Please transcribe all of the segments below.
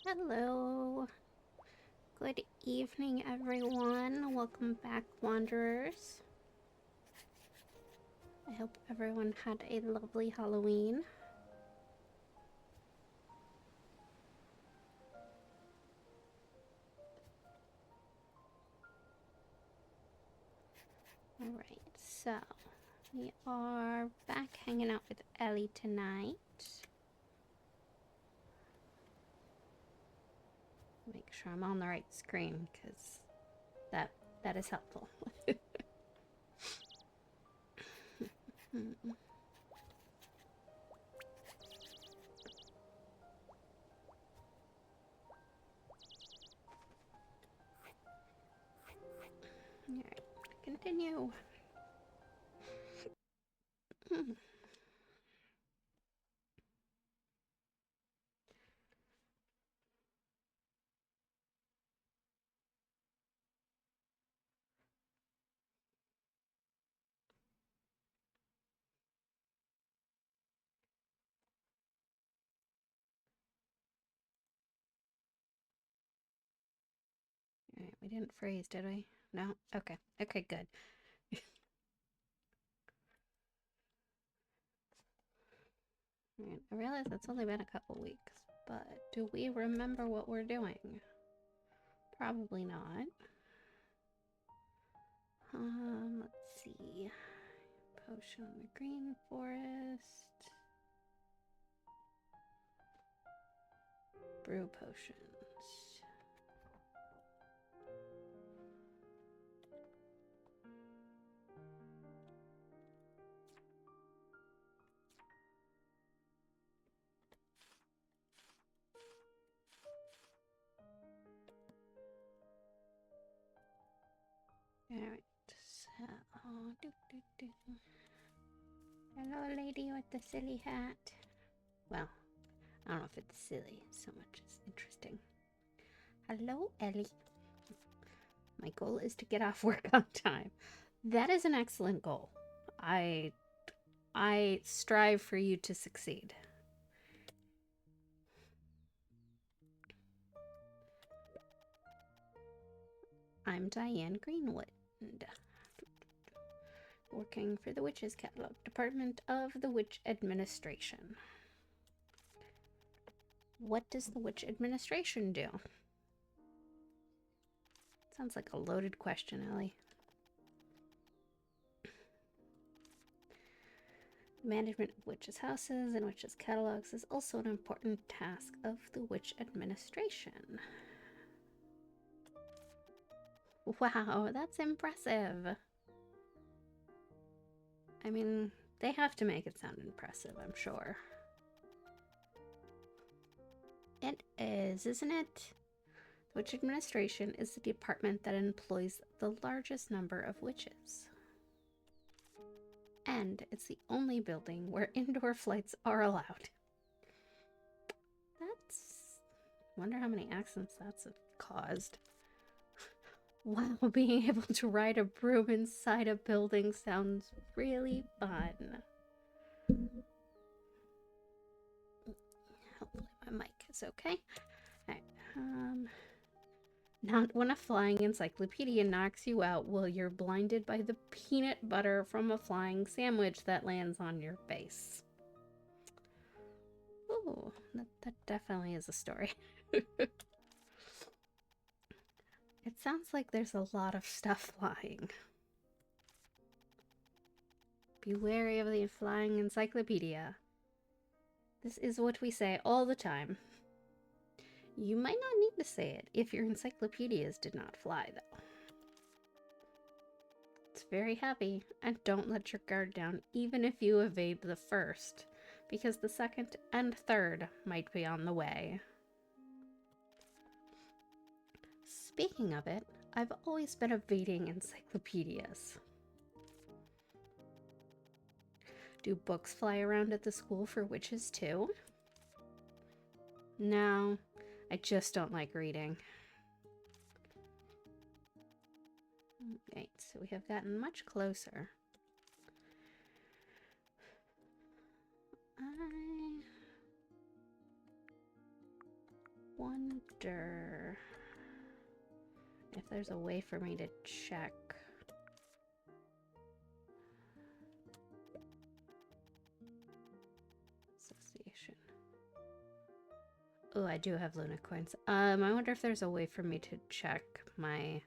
Hello. Good evening, everyone. Welcome back, Wanderers. I hope everyone had a lovely Halloween. Alright, so we are back hanging out with Ellie tonight. Make sure I'm on the right screen, because that is helpful. Alright, continue. Alright, we didn't freeze, did we? No? Okay. Okay, good. Alright, I realize it's only been a couple weeks, but do we remember what we're doing? Probably not. Let's see. Potion on the green forest. Brew potions. Alright, so hello, lady with the silly hat. Well, I don't know if it's silly so much as interesting. Hello, Ellie. My goal is to get off work on time. That is an excellent goal. I strive for you to succeed. I'm Diane Greenwood, working for the Witches Catalog Department of the Witch Administration. What does the Witch Administration do? Sounds like a loaded question, Ellie. Management of witches' houses and witches' catalogs is also an important task of the Witch Administration. Wow, that's impressive. I mean, they have to make it sound impressive, I'm sure. It is, isn't it? The Witch Administration is the department that employs the largest number of witches. And it's the only building where indoor flights are allowed. Wonder how many accidents that's caused. Wow, being able to ride a broom inside a building sounds really fun. Hopefully my mic is okay. Alright, not when a flying encyclopedia knocks you out while you're blinded by the peanut butter from a flying sandwich that lands on your face. Ooh, that definitely is a story. It sounds like there's a lot of stuff flying. Be wary of the flying encyclopedia. This is what we say all the time. You might not need to say it if your encyclopedias did not fly, though. It's very heavy, and don't let your guard down even if you evade the first, because the second and third might be on the way. Speaking of it, I've always been evading encyclopedias. Do books fly around at the school for witches too? No, I just don't like reading. Right, so we have gotten much closer. wonder if there's a way for me to check. Association. Oh, I do have Luna coins. I wonder if there's a way for me to check my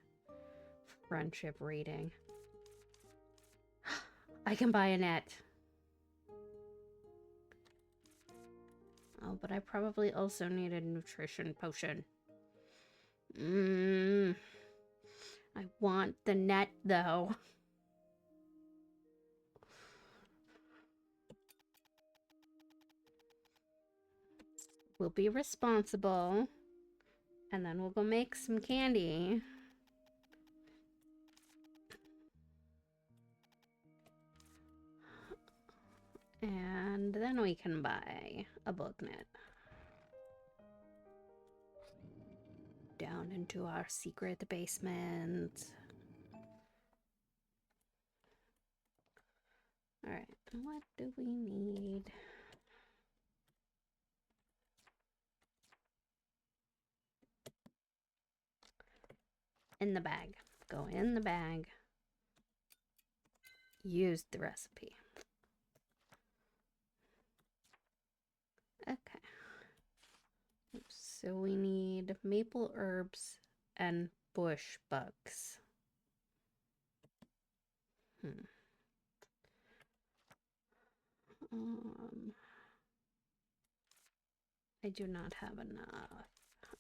friendship rating. I can buy a net. Oh, but I probably also need a nutrition potion. I want the net, though. We'll be responsible. And then we'll go make some candy. And then we can buy a book net. Down into our secret basement. Alright, what do we need? In the bag. Go in the bag. Use the recipe. Okay. So we need maple herbs and bush bugs. I do not have enough.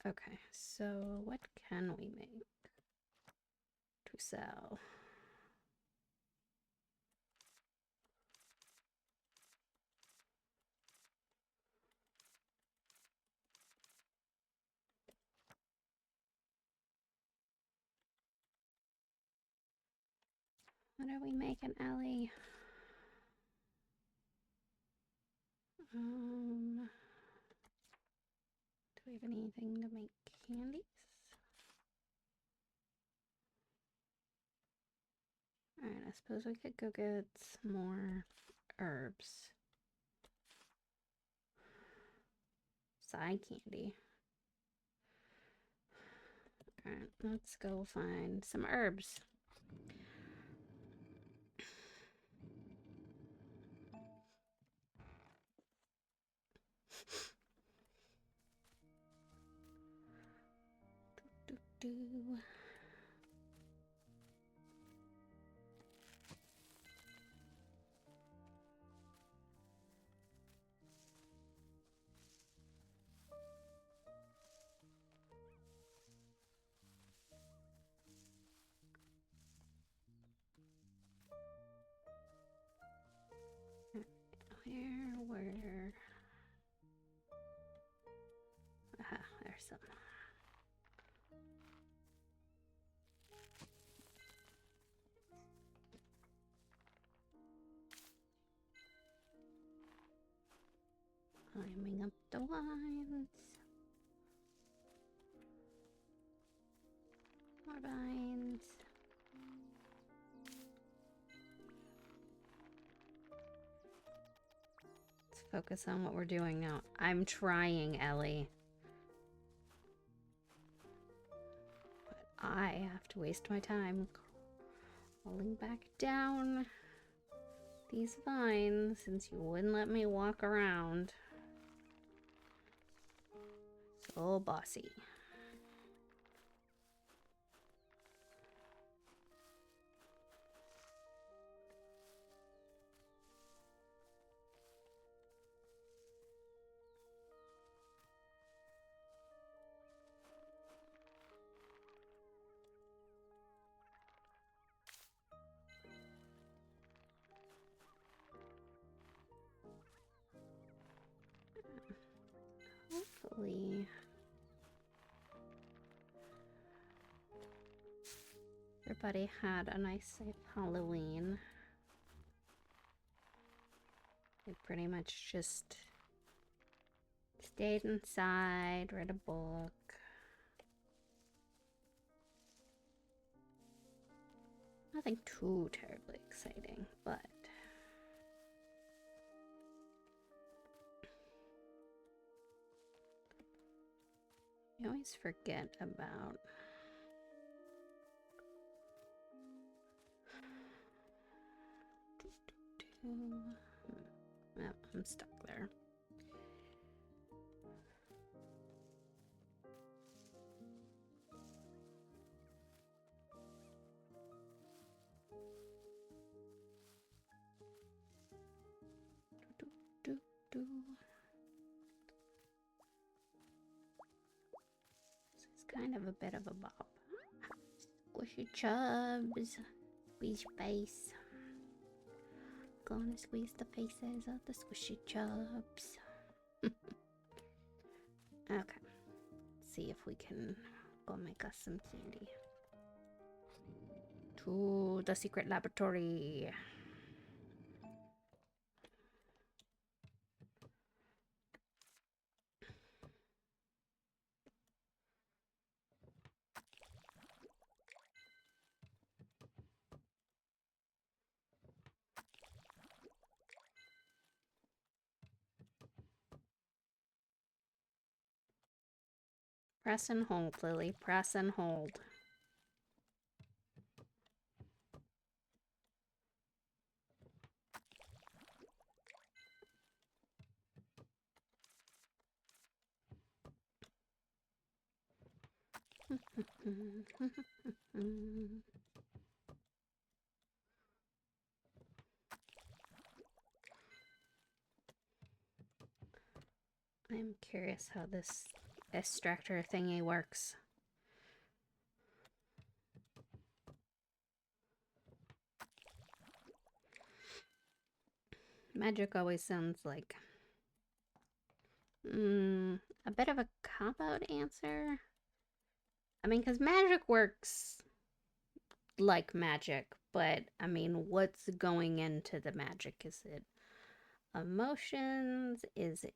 Okay, so what can we make to sell? What are we making, Ellie? Do we have anything to make candies? Alright, I suppose we could go get some more herbs. Side candy. Alright, let's go find some herbs. Do. Where? Aha, there's some. Climbing up the vines. More vines. Let's focus on what we're doing now. I'm trying, Ellie. But I have to waste my time crawling back down these vines since you wouldn't let me walk around. So bossy. Hopefully everybody had a nice safe Halloween. I pretty much just stayed inside, read a book. Nothing too terribly exciting, but I always forget about... Oh, I'm stuck there. This is kind of a bit of a bop. Squishy chubs. Squeeze your face. Gonna squeeze the faces of the squishy chubs. Okay. See if we can go make us some candy. To the secret laboratory. Press and hold, Lily. Press and hold. I'm curious how this extractor thingy works. Magic always sounds like a bit of a cop-out answer. I mean, because magic works like magic, but I mean, what's going into the magic? Is it emotions? Is it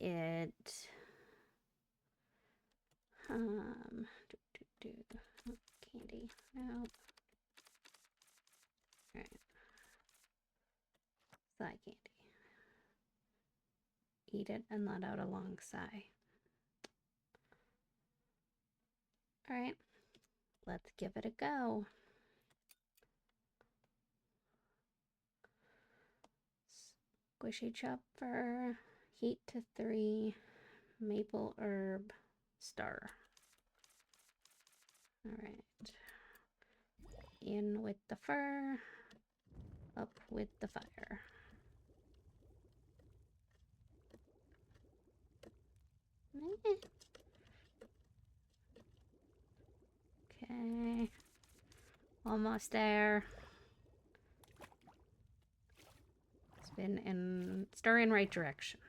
candy? No. Alright. Sigh candy. Eat it and let out a long sigh. Alright. Let's give it a go. Squishy chopper. Heat to 3. Maple herb. Star. Alright. In with the fur. Up with the fire. Okay. Almost there. Spin and stir in right direction.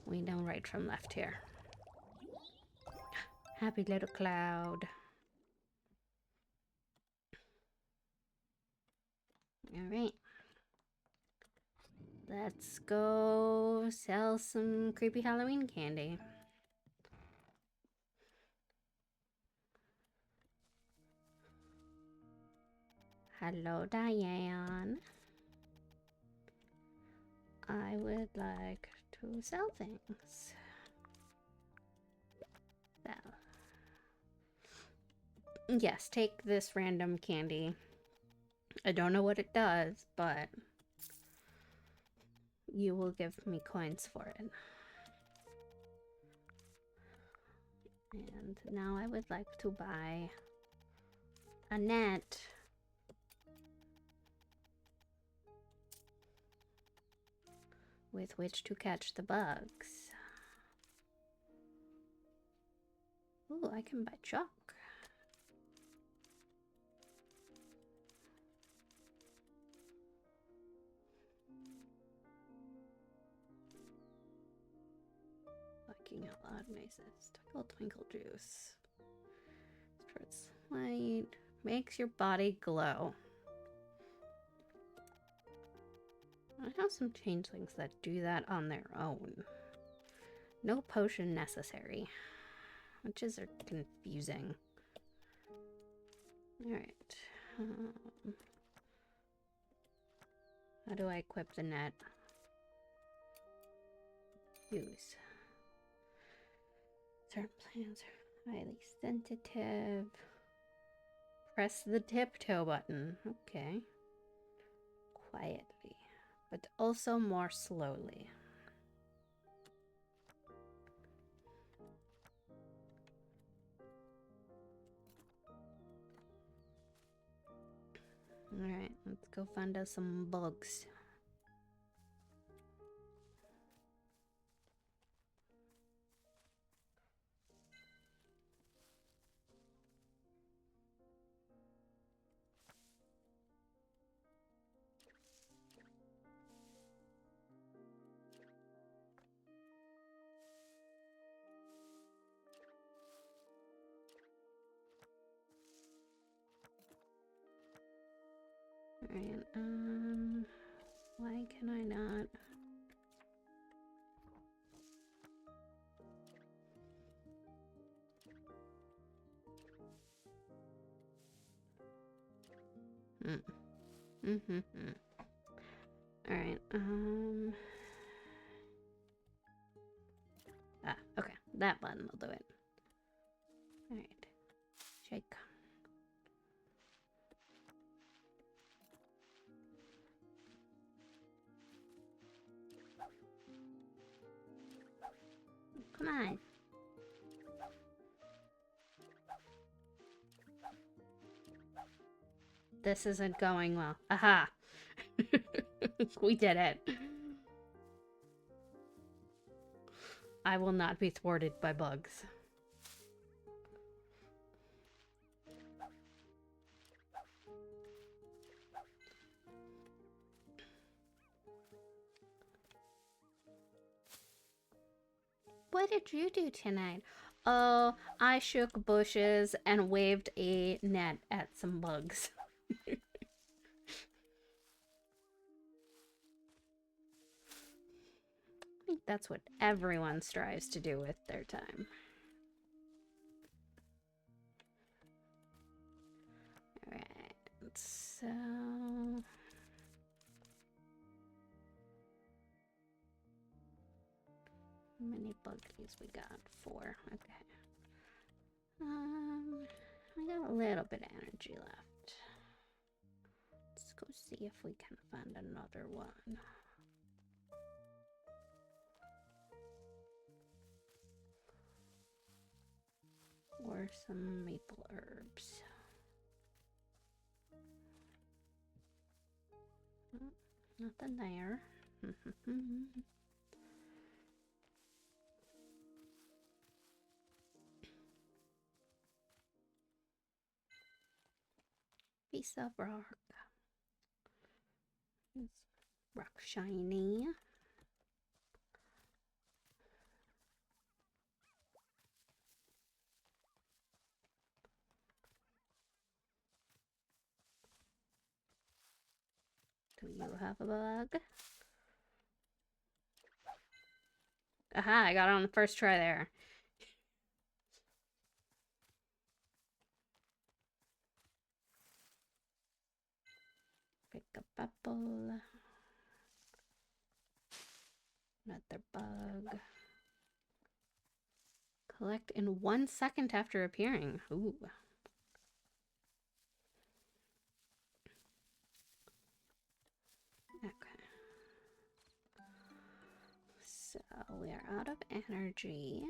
We know right from left here. Happy little cloud. Alright. Let's go sell some creepy Halloween candy. Hello, Diane. I would like to sell things. So. Yes, take this random candy. I don't know what it does, but you will give me coins for it. And now I would like to buy a net. With which to catch the bugs. Ooh, I can buy chalk. Fucking out loud noises. Twinkle juice. Starts light. Makes your body glow. I have some changelings that do that on their own. No potion necessary. Witches are confusing. Alright. How do I equip the net? use. Certain plants are highly sensitive. Press the tiptoe button. Okay. Quietly, but also more slowly. Alright, let's go find us some bugs. Alright, why can I not? Alright, okay, that button will do it. Alright, shake. Come on. This isn't going well. Aha! We did it. I will not be thwarted by bugs. What did you do tonight? Oh, I shook bushes and waved a net at some bugs. I think that's what everyone strives to do with their time. Alright, so... how many buggies we got? 4. Okay. I got a little bit of energy left. Let's go see if we can find another one. Or some maple herbs. Oh, nothing there. Piece of rock. It's rock shiny. Do you have a bug? Aha, I got it on the first try there. Pick up apple. Another bug. Collect in 1 second after appearing. Ooh. Okay. So we are out of energy,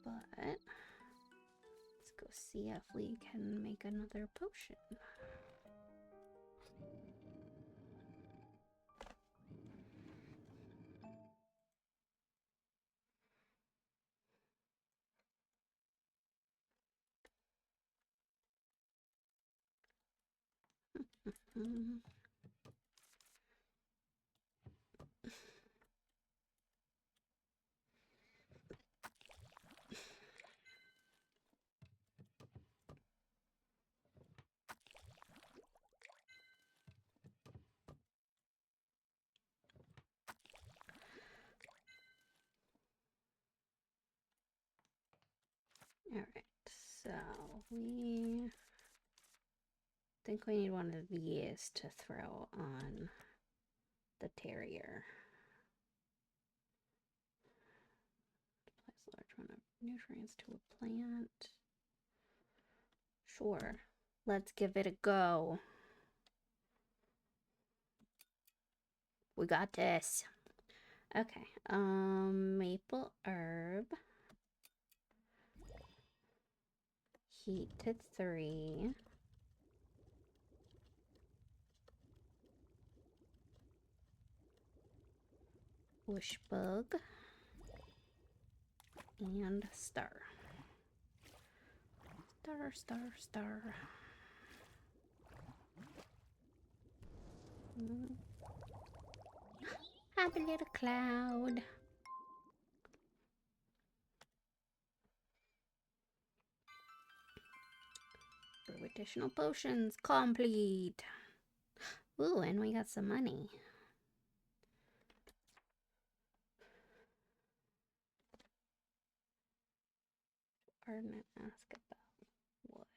but let's go see if we can make another potion. Alright, so we think we need one of these to throw on the terrier. Nutrients to a plant. Sure. Let's give it a go. We got this. Okay. Maple herb. Heat to 3. Bush bug. And star. Star, star, star. Happy little cloud. Brew additional potions. Complete. Ooh, and we got some money. Arden ask about what?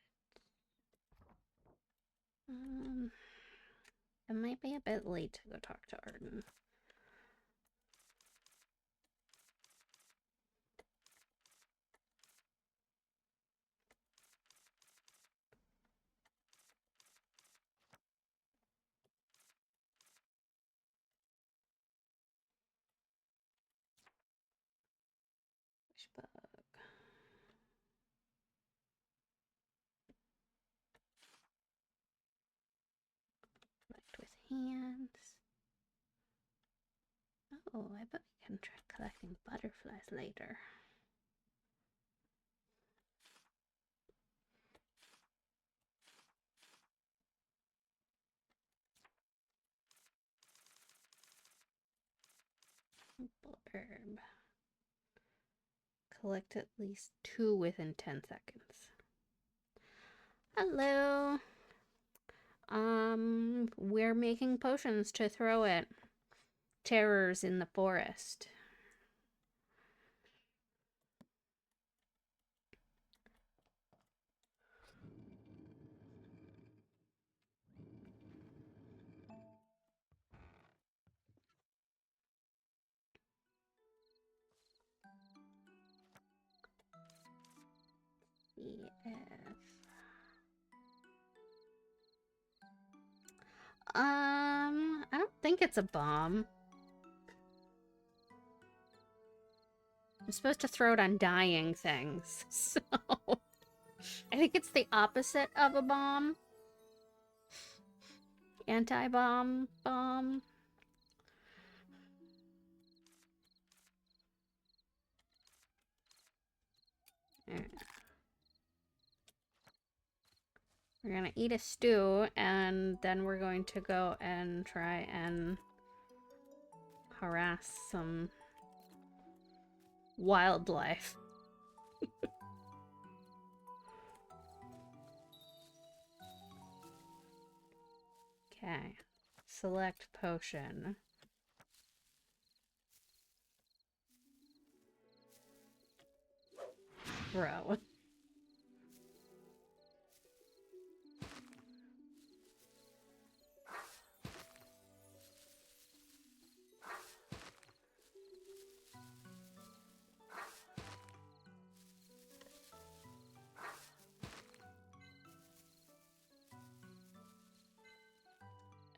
It might be a bit late to go talk to Arden. Wishbug. Collect with hands. Oh, I bet we can try collecting butterflies later. Simple herb. Collect at least 2 within 10 seconds. Hello. We're making potions to throw at terrors in the forest. Yes. I don't think it's a bomb. I'm supposed to throw it on dying things, so I think it's the opposite of a bomb. Anti-bomb bomb. Right. We're gonna eat a stew, and then we're going to go and try and harass some wildlife. Okay. Select potion. Bro.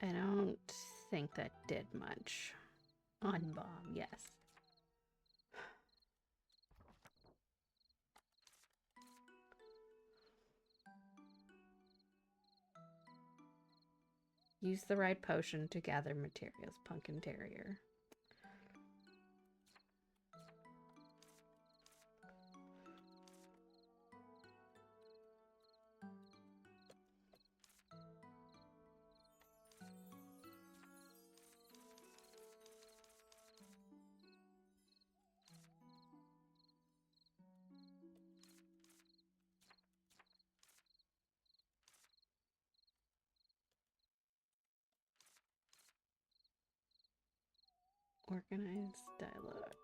I don't think that did much. On bomb, yes. Use the right potion to gather materials, Pumpkin Terrier. Organized dialogue.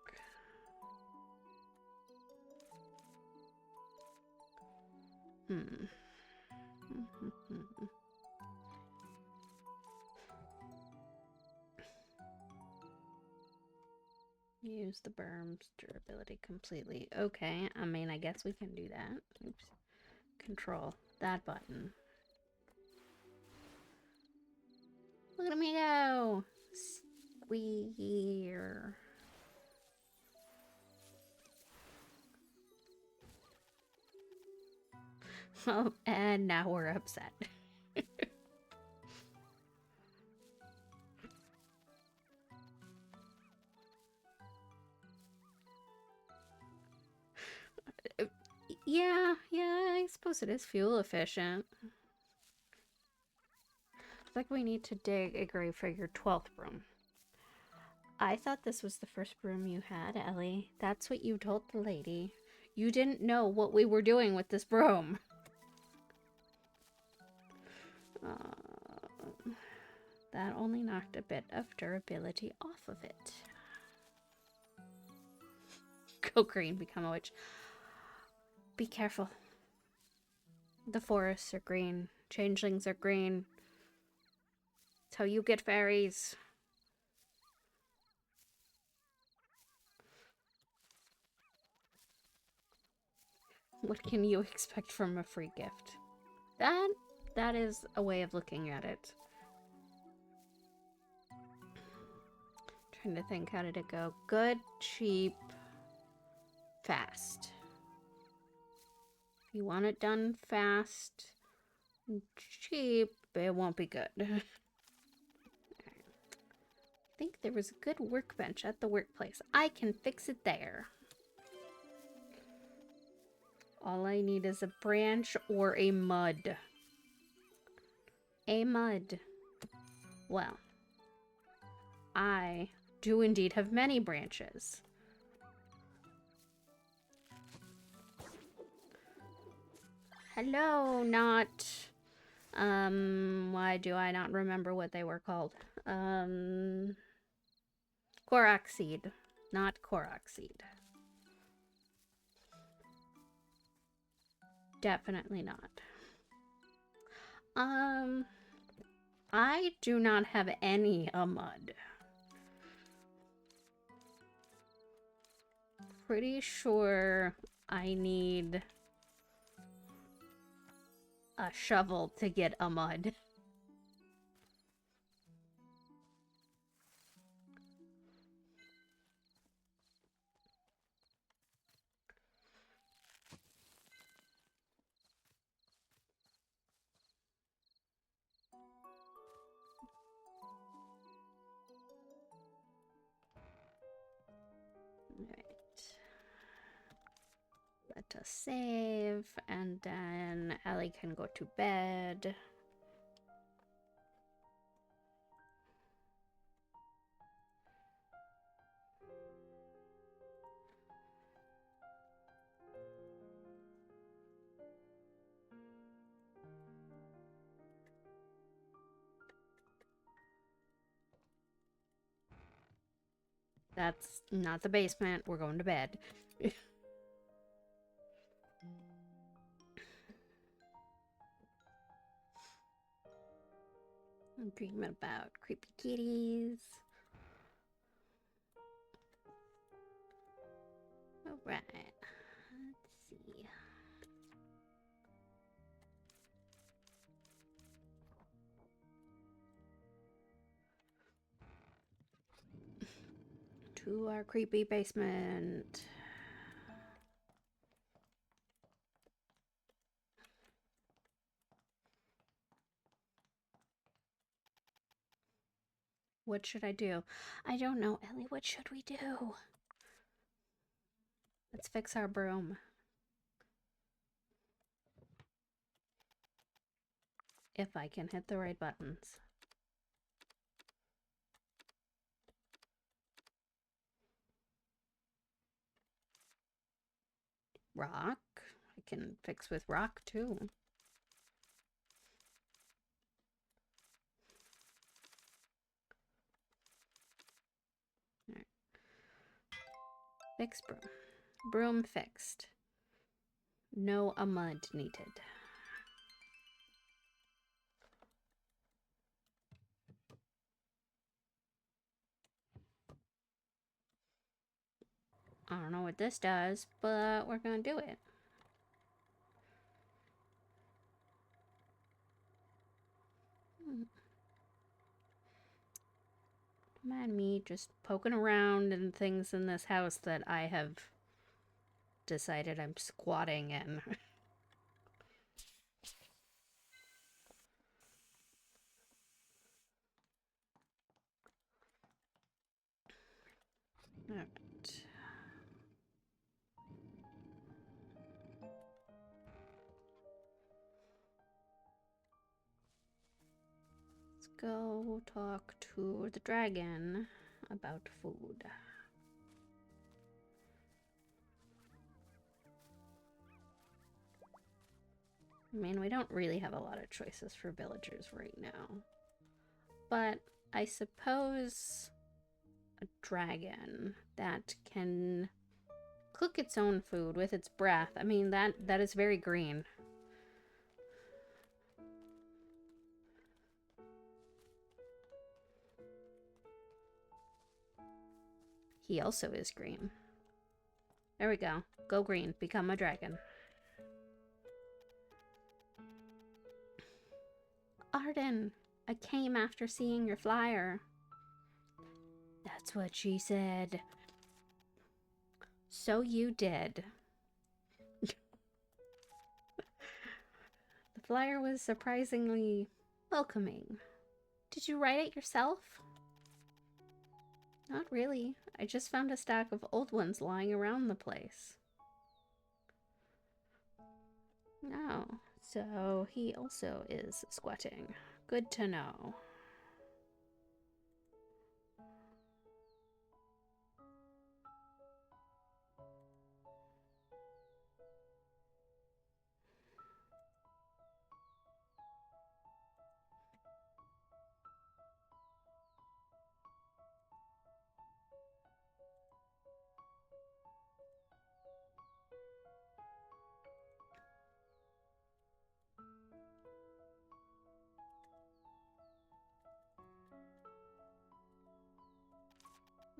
Use the berm's durability completely. Okay, I mean, I guess we can do that. Oops. Control that button. Look at me go! Squeer. Oh, and now we're upset. Yeah, I suppose it is fuel efficient. It's like we need to dig a grave for your 12th broom. I thought this was the first broom you had, Ellie. That's what you told the lady. You didn't know what we were doing with this broom. That only knocked a bit of durability off of it. Go green, become a witch. Be careful. The forests are green. Changelings are green. It's how you get fairies. What can you expect from a free gift? That is a way of looking at it. Trying to think, how did it go? Good, cheap, fast. If you want it done fast and cheap, it won't be good. I think there was a good workbench at the workplace. I can fix it there. All I need is a branch or a mud. A mud. Well, I do indeed have many branches. Hello, not... why do I not remember what they were called? Korok seed. Not Korok seed. Definitely not. I do not have any mud. Pretty sure I need a shovel to get a mud. Let us save, and then Ellie can go to bed. That's not the basement. We're going to bed. I'm dreaming about creepy kitties. Alright. Let's see. To our creepy basement. What should I do? I don't know, Ellie. What should we do? Let's fix our broom. If I can hit the right buttons. Rock. I can fix with rock too. Right. Fix broom. Broom fixed. No mud needed. I don't know what this does, but we're gonna do it. Mind me just poking around in things in this house that I have decided I'm squatting in. Alright. Let's go talk to the dragon about food. I mean, we don't really have a lot of choices for villagers right now. But I suppose a dragon that can cook its own food with its breath. I mean, that is very green. He also is green. There we go. Go green. Become a dragon. Arden, I came after seeing your flyer. That's what she said. So you did. The flyer was surprisingly welcoming. Did you write it yourself? Not really. I just found a stack of old ones lying around the place. Oh, so he also is squatting. Good to know.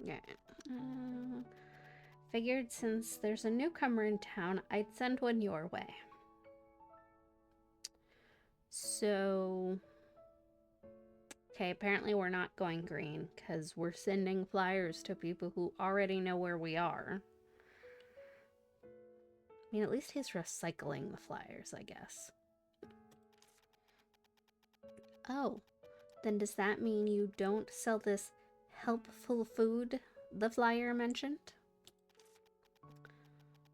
Yeah. Figured since there's a newcomer in town, I'd send one your way. So... Okay, apparently we're not going green, because we're sending flyers to people who already know where we are. I mean, at least he's recycling the flyers, I guess. Oh, then does that mean you don't sell this helpful food the flyer mentioned?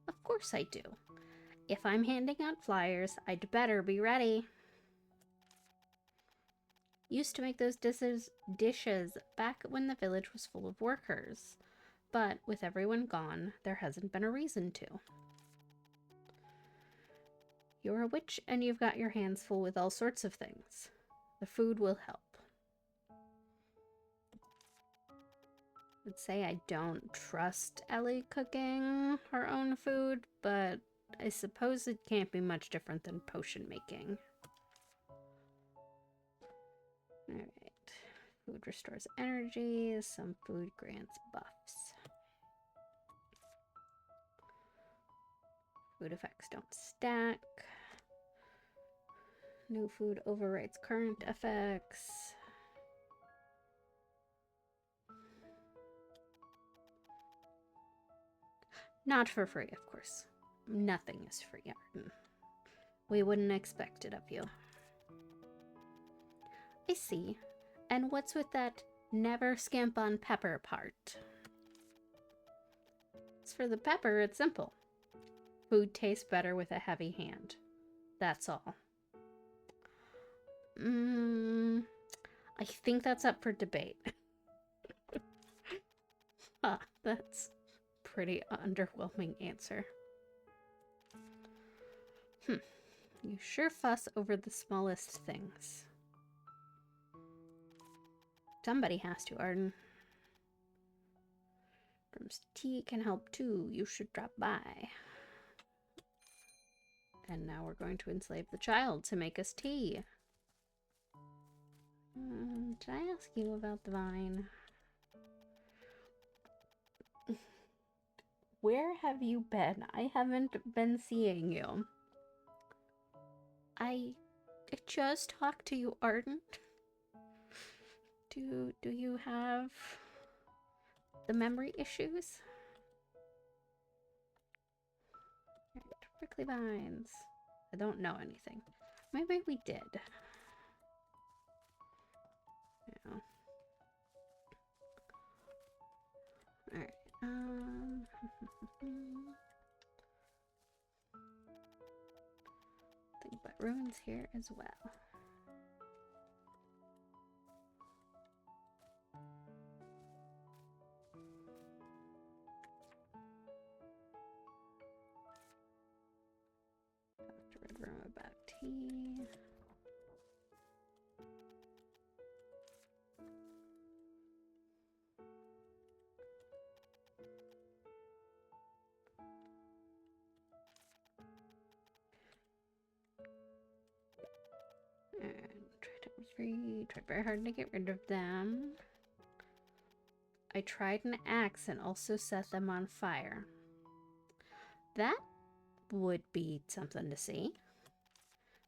Of course I do. If I'm handing out flyers, I'd better be ready. Used to make those dishes back when the village was full of workers. But with everyone gone, there hasn't been a reason to. You're a witch and you've got your hands full with all sorts of things. The food will help. I'd say I don't trust Ellie cooking her own food, but I suppose it can't be much different than potion making. Alright. Food restores energy. Some food grants buffs. Food effects don't stack. New food overwrites current effects. Not for free, of course. Nothing is free, Arden. We wouldn't expect it of you. I see. And what's with that never skimp on pepper part? As for the pepper, it's simple. Food tastes better with a heavy hand. That's all. I think that's up for debate. That's pretty underwhelming answer. You sure fuss over the smallest things. Somebody has to, Arden. Brim's tea can help too. You should drop by. And now we're going to enslave the child to make us tea. Did I ask you about the vine? Where have you been? I haven't been seeing you. I just talked to you, Ardent. Do you have the memory issues? Right, prickly vines. I don't know anything. Maybe we did. Yeah. Alright, think about ruins here as well. Have to read room about tea. And tried very hard to get rid of them. I tried an axe and also set them on fire. That would be something to see.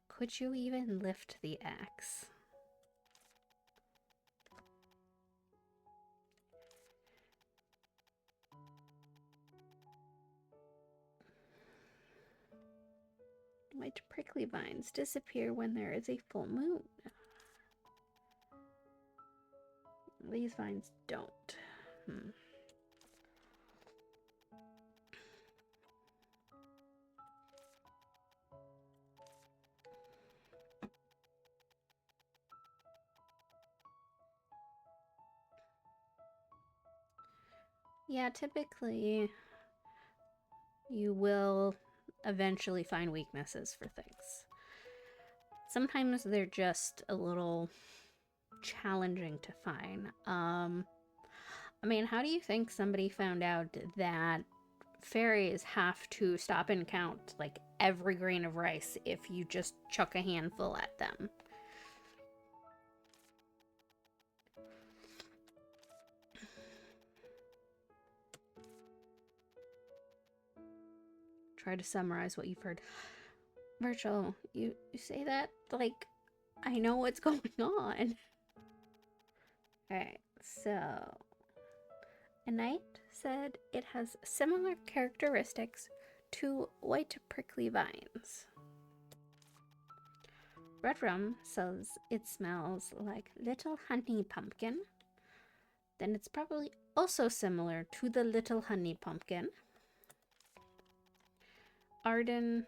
Could you even lift the axe? White prickly vines disappear when there is a full moon. These vines don't. Yeah, typically you will eventually find weaknesses for things. Sometimes they're just a little challenging to find. I mean, how do you think somebody found out that fairies have to stop and count like every grain of rice if you just chuck a handful at them? Try to summarize what you've heard. Virgil, you say that like I know what's going on. Alright, so a knight said it has similar characteristics to white prickly vines. Red Rum says it smells like little honey pumpkin. Then it's probably also similar to the little honey pumpkin. Arden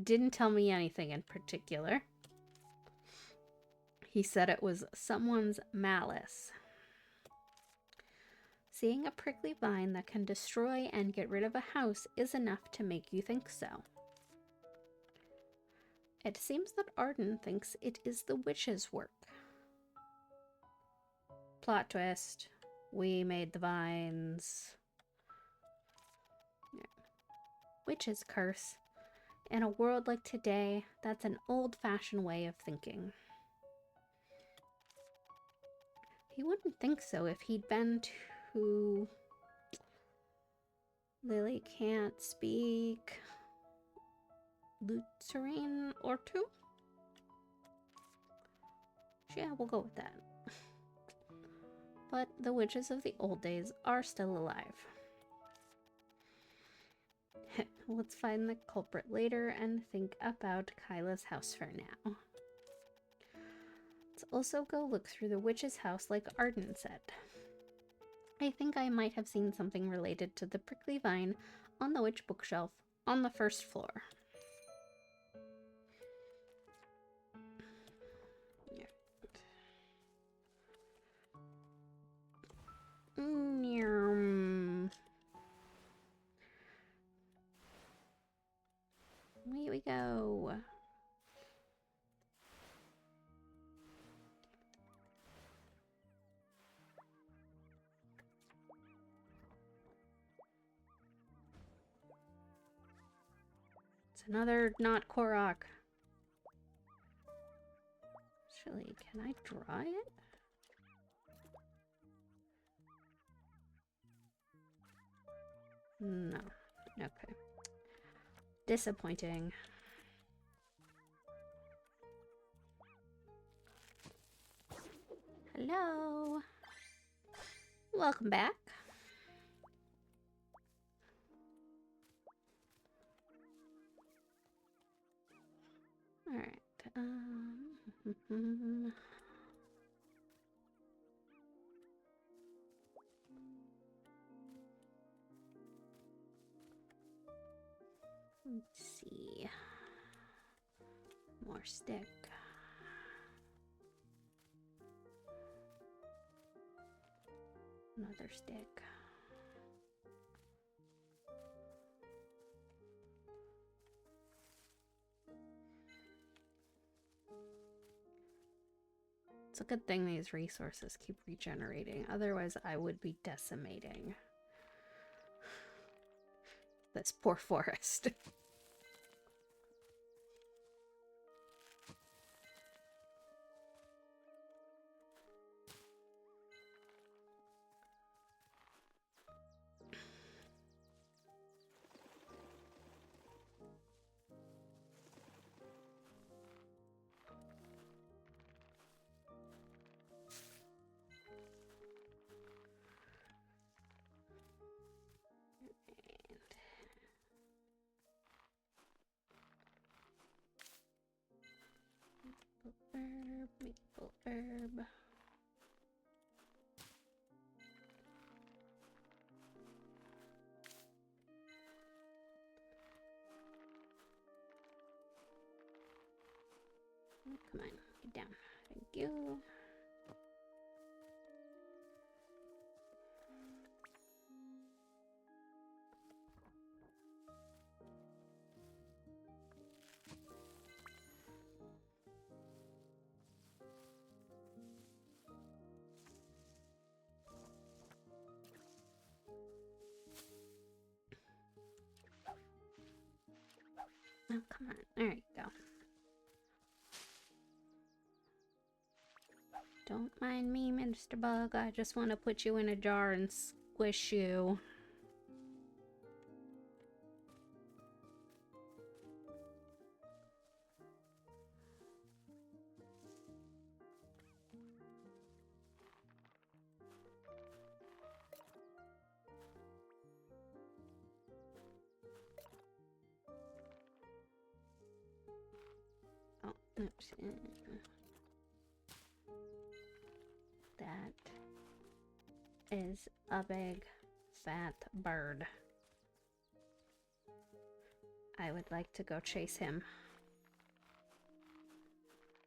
didn't tell me anything in particular. He said it was someone's malice. Seeing a prickly vine that can destroy and get rid of a house is enough to make you think so. It seems that Arden thinks it is the witch's work. Plot twist. We made the vines. Yeah. Witch's curse. In a world like today, that's an old-fashioned way of thinking. He wouldn't think so if he'd been to... Lily can't speak... Luterine or two? Yeah, we'll go with that. But the witches of the old days are still alive. Let's find the culprit later and think about Kyla's house for now. Let's also go look through the witch's house like Arden said. I think I might have seen something related to the prickly vine on the witch bookshelf on the first floor. Here we go. It's another not Korok. Actually, can I draw it? No. Okay. Disappointing. Hello. Welcome back. All right. Let's see. More stick. Another stick. It's a good thing these resources keep regenerating. Otherwise, I would be decimating this poor forest. Maple herb. Come on, get down. Thank you. Oh, come on. There you go. Don't mind me, Mr. Bug. I just want to put you in a jar and squish you. Oh, oops. That is a big fat bird. I would like to go chase him,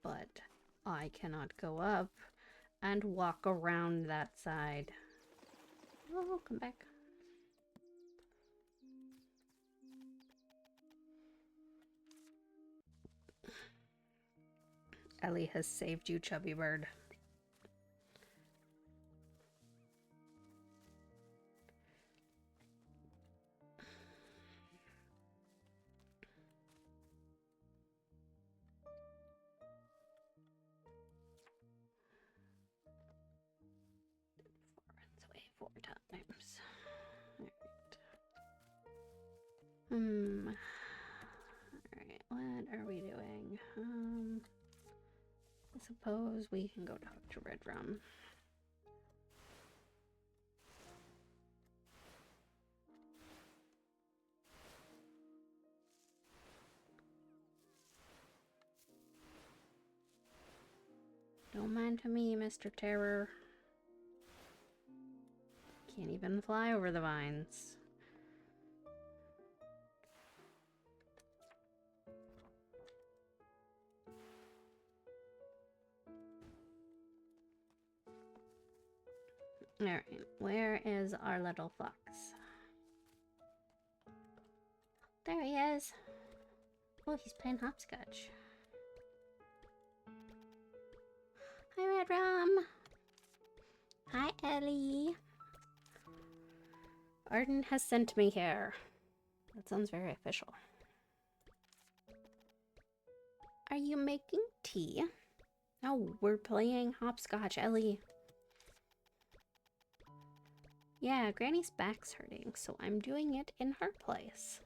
but I cannot go up and walk around that side. Oh, come back. Ellie has saved you, chubby bird. Runs away 4 times. Alright. Alright, what are we doing? I suppose we can go talk to Red Rum. Don't mind me, Mr. Terror. Can't even fly over the vines. Alright, where is our little fox? There he is. Oh, he's playing hopscotch. Hi, Red Rum. Hi, Ellie. Arden has sent me here. That sounds very official. Are you making tea? No, we're playing hopscotch, Ellie. Yeah, Granny's back's hurting, so I'm doing it in her place.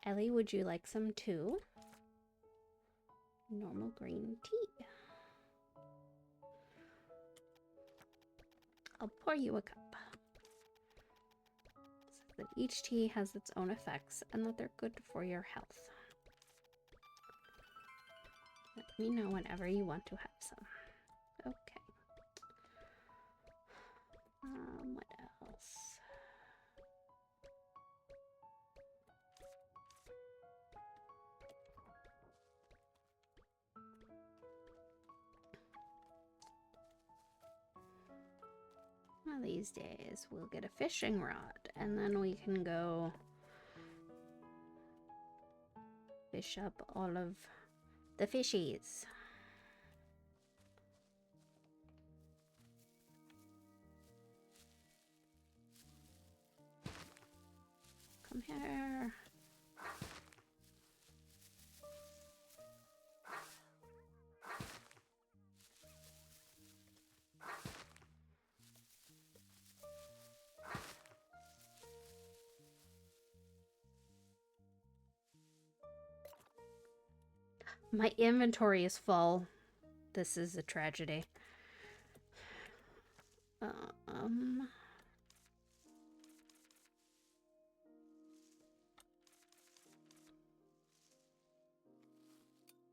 Ellie, would you like some too? Normal green tea. I'll pour you a cup. So that each tea has its own effects and that they're good for your health. Let me know whenever you want to have some. Okay. What else? One of these days we'll get a fishing rod and then we can go fish up all of the fishies. Come here. My inventory is full. This is a tragedy.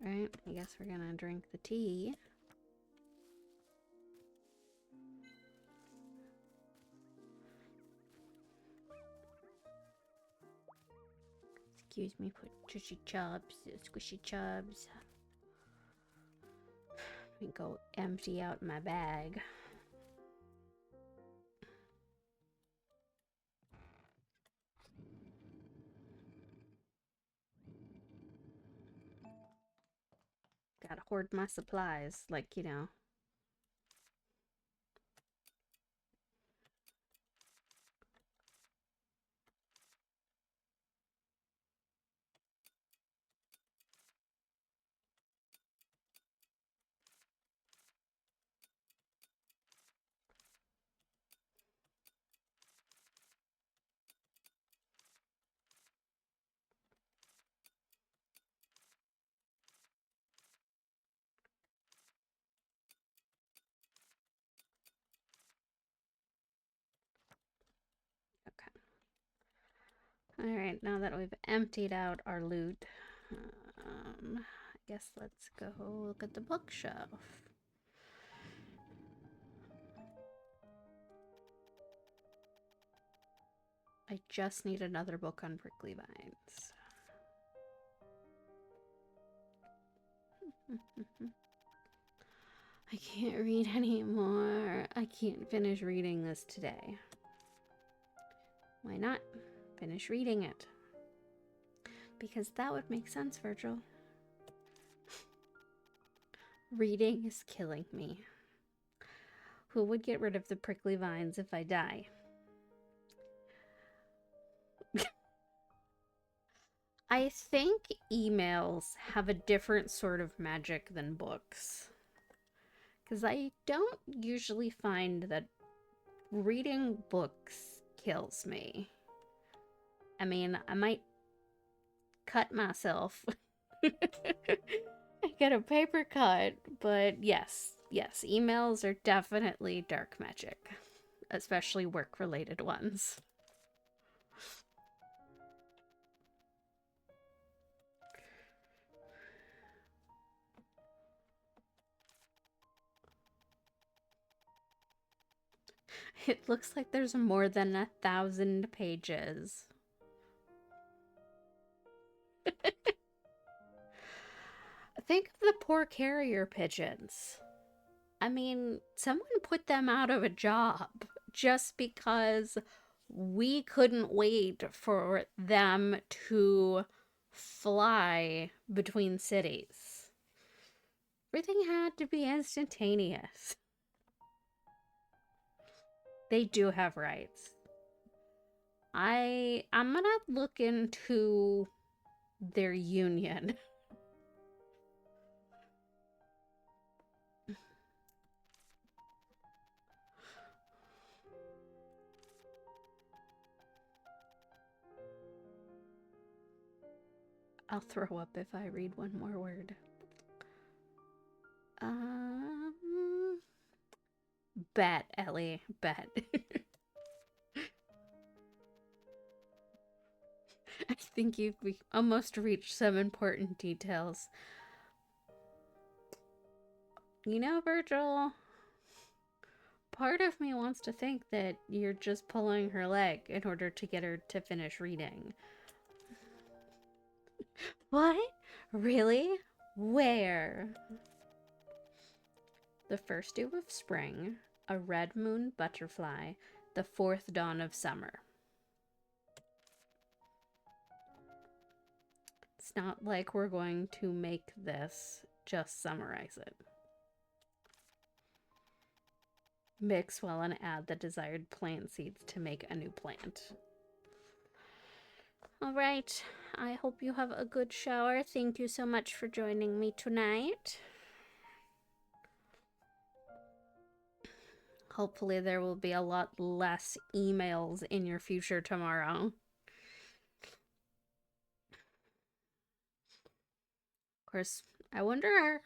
Right, I guess we're gonna drink the tea. Excuse me, put squishy chubs. Let me go empty out my bag. Gotta hoard my supplies, like, you know. Alright, now that we've emptied out our loot, I guess let's go look at the bookshelf. I just need another book on prickly vines. I can't read anymore. I can't finish reading this today. Why not finish reading it? Because that would make sense, Virgil. Reading is killing me. Who would get rid of the prickly vines if I die? I think emails have a different sort of magic than books. Because I don't usually find that reading books kills me. I mean, I might cut myself. I get a paper cut, but yes, emails are definitely dark magic, especially work-related ones. It looks like there's more than 1,000 pages. Think of the poor carrier pigeons. I mean, someone put them out of a job just because we couldn't wait for them to fly between cities. Everything had to be instantaneous. They do have rights. I'm gonna look into their union. I'll throw up if I read one more word. Bet, Ellie, bet. I think you've almost reached some important details. You know, Virgil, part of me wants to think that you're just pulling her leg in order to get her to finish reading. What? Really? Where? The first dew of spring, a red moon butterfly, the fourth dawn of summer. It's not like we're going to make this, just summarize it. Mix well and add the desired plant seeds to make a new plant. All right, I hope you have a good shower. Thank you so much for joining me tonight. Hopefully there will be a lot less emails in your future tomorrow. Of course, I wonder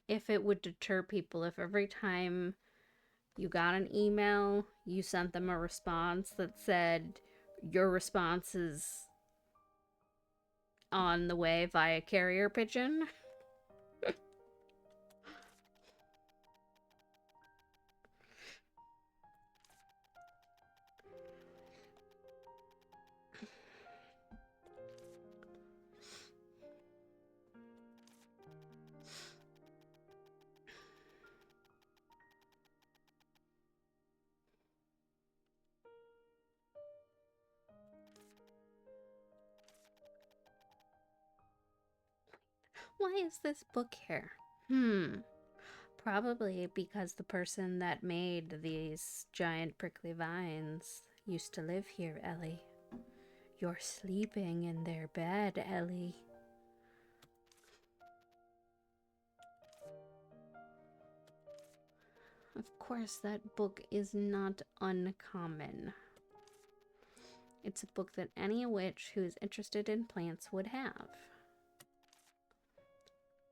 if it would deter people if every time you got an email, you sent them a response that said your response is on the way via carrier pigeon. Why is this book here? Probably because the person that made these giant prickly vines used to live here, Ellie. You're sleeping in their bed, Ellie. Of course, that book is not uncommon. It's a book that any witch who is interested in plants would have.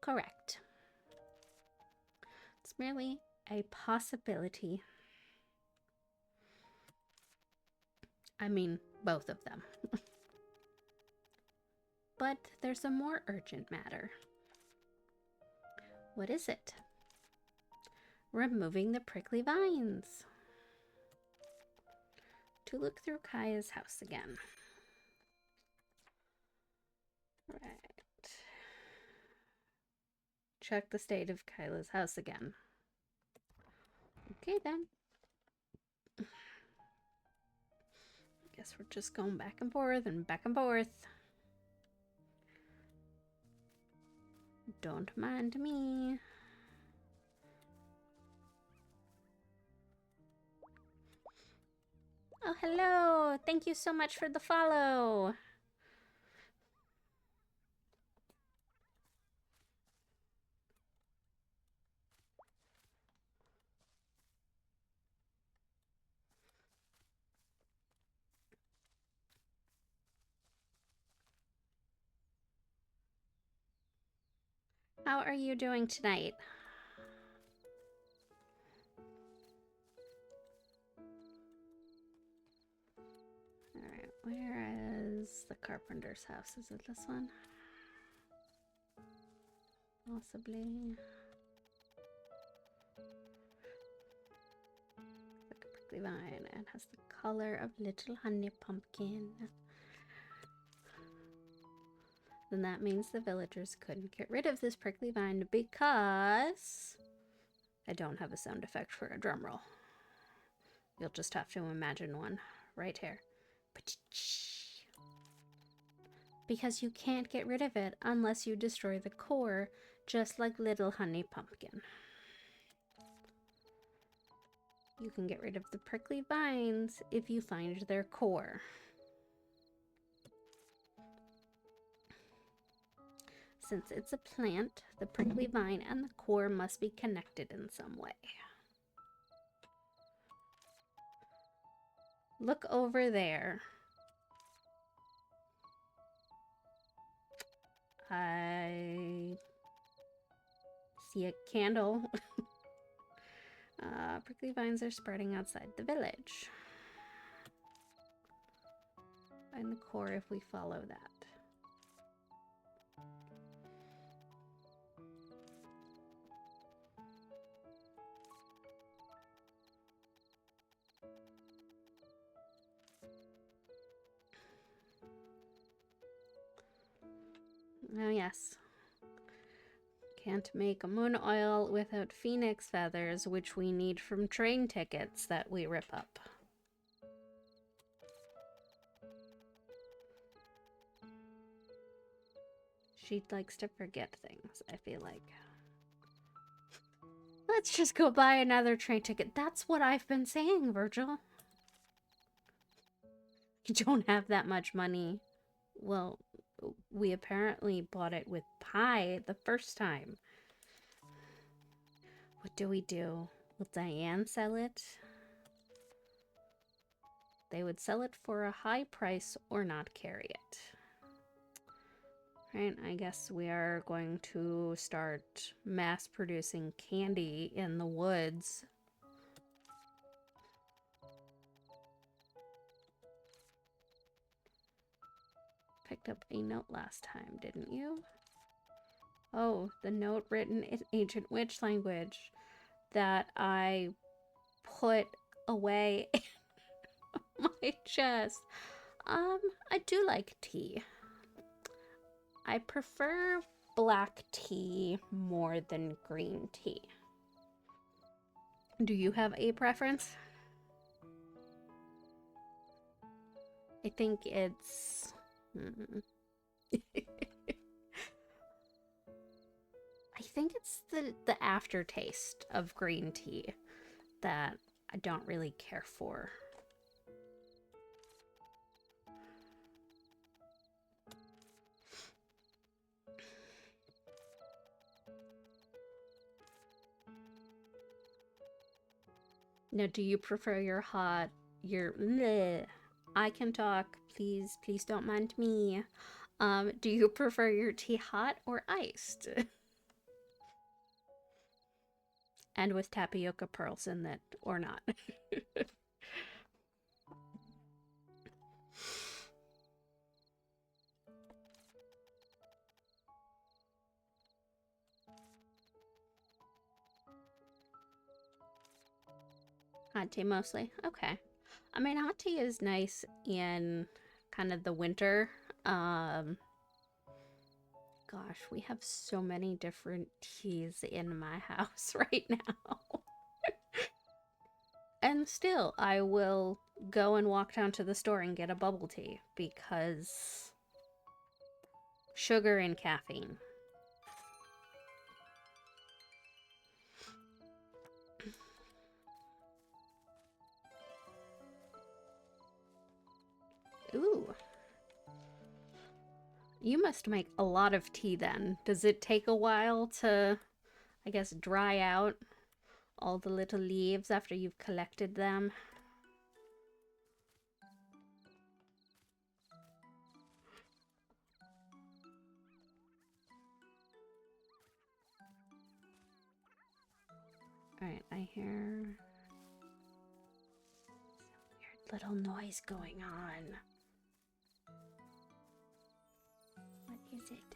Correct. It's merely a possibility. I mean, both of them. But there's a more urgent matter. What is it? Removing the prickly vines. To look through Kaya's house again. Right. Check the state of Kyla's house again. Okay, then. Guess we're just going back and forth and back and forth. Don't mind me. Oh, hello. Thank you so much for the follow. How are you doing tonight? Alright, where is the carpenter's house? Is it this one? Possibly. Like a prickly vine and has the color of little honey pumpkin. Then that means the villagers couldn't get rid of this prickly vine because I don't have a sound effect for a drum roll. You'll just have to imagine one right here. Because you can't get rid of it unless you destroy the core, just like little honey pumpkin. You can get rid of the prickly vines if you find their core. Since it's a plant, the prickly vine and the core must be connected in some way. Look over there. I see a candle. Prickly vines are spreading outside the village. Find the core if we follow that. Oh yes. Can't make moon oil without phoenix feathers, which we need from train tickets that we rip up. She likes to forget things, I feel like. Let's just go buy another train ticket. That's what I've been saying, Virgil. You don't have that much money. Well, we apparently bought it with pie the first time. What do we do? Will Diane sell it? They would sell it for a high price or not carry it. Right, I guess we are going to start mass producing candy in the woods. Picked up a note last time, didn't you? Oh, the note written in ancient witch language that I put away in my chest. I do like tea. I prefer black tea more than green tea. Do you have a preference? I think it's... I think it's the aftertaste of green tea that I don't really care for. Now, do you prefer your hot, bleh, I can talk, please don't mind me. Do you prefer your tea hot or iced? And with tapioca pearls in it, or not? Hot tea mostly? Okay. I mean, hot tea is nice in kind of the winter. Gosh, we have so many different teas in my house right now. And still, I will go and walk down to the store and get a bubble tea because sugar and caffeine. Ooh. You must make a lot of tea then. Does it take a while to, I guess, dry out all the little leaves after you've collected them? Alright, I hear some weird little noise going on. What is it?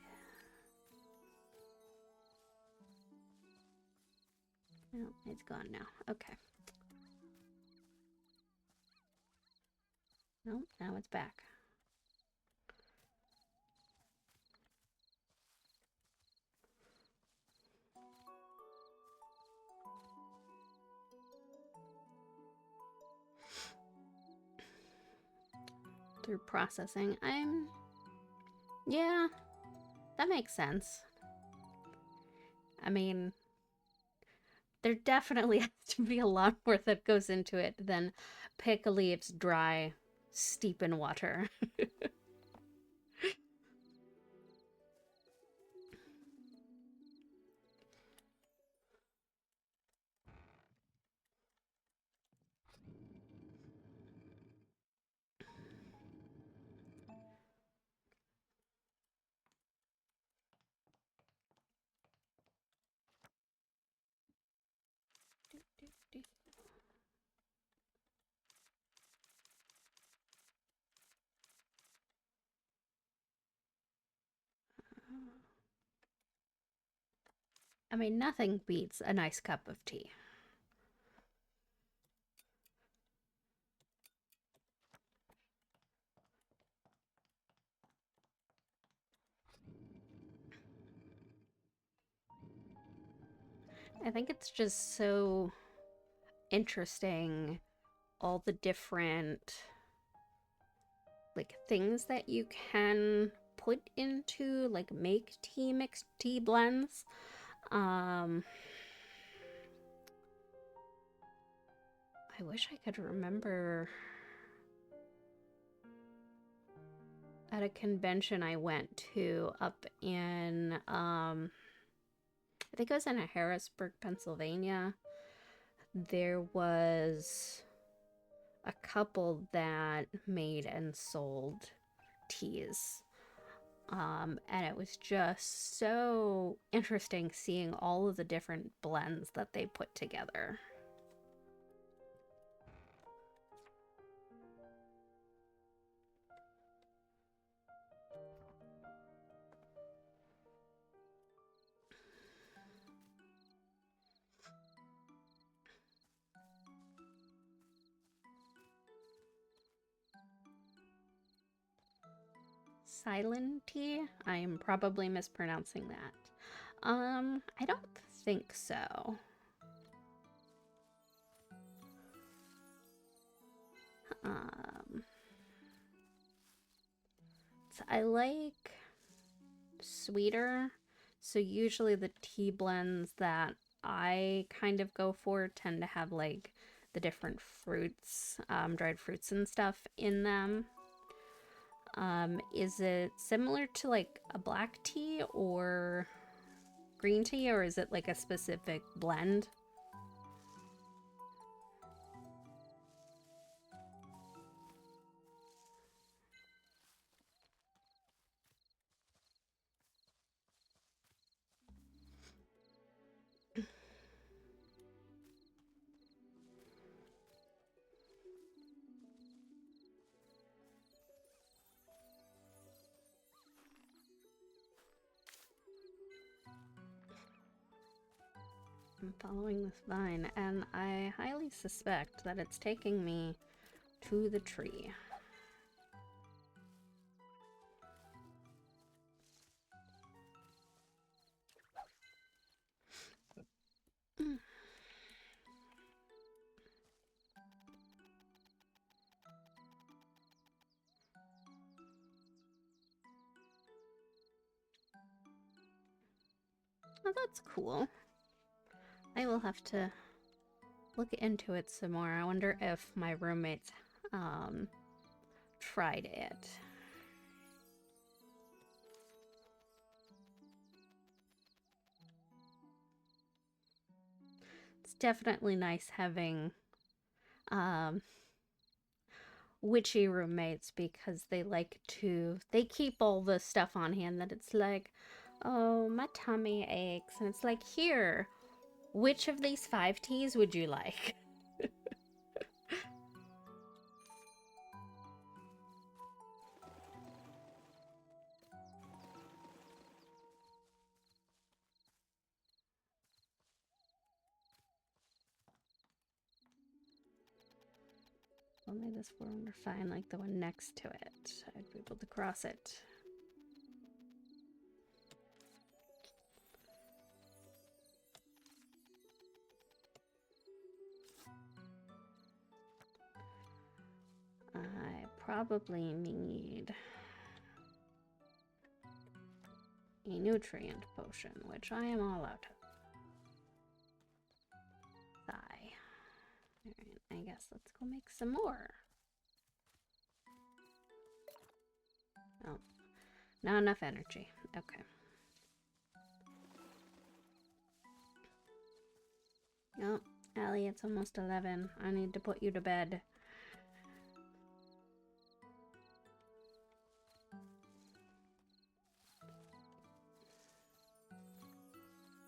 No, it's gone now. Okay. No, now it's back. Through processing, yeah, that makes sense. I mean, there definitely has to be a lot more that goes into it than pick leaves dry, steep in water. I mean, nothing beats a nice cup of tea. I think it's just so interesting, all the different like things that you can put into like make tea mixed tea blends. I wish I could remember at a convention I went to up in I think it was in Harrisburg, Pennsylvania. There was a couple that made and sold teas. And it was just so interesting seeing all of the different blends that they put together. Silent tea? I'm probably mispronouncing that. I don't think so. So I like sweeter, so usually the tea blends that I kind of go for tend to have like the different fruits, dried fruits and stuff in them. Is it similar to like a black tea or green tea, or is it like a specific blend? I'm following this vine, and I highly suspect that it's taking me to the tree. Oh, that's cool. I will have to look into it some more. I wonder if my roommates tried it. It's definitely nice having witchy roommates because they keep all the stuff on hand that it's like, oh, my tummy aches, and it's like, here, which of these 5 teas would you like? Only this one to find like the one next to it. I'd be able to cross it. I probably need a nutrient potion, which I am all out of. Alright, I guess let's go make some more. Oh, not enough energy. Okay. Oh, Allie, it's almost 11. I need to put you to bed.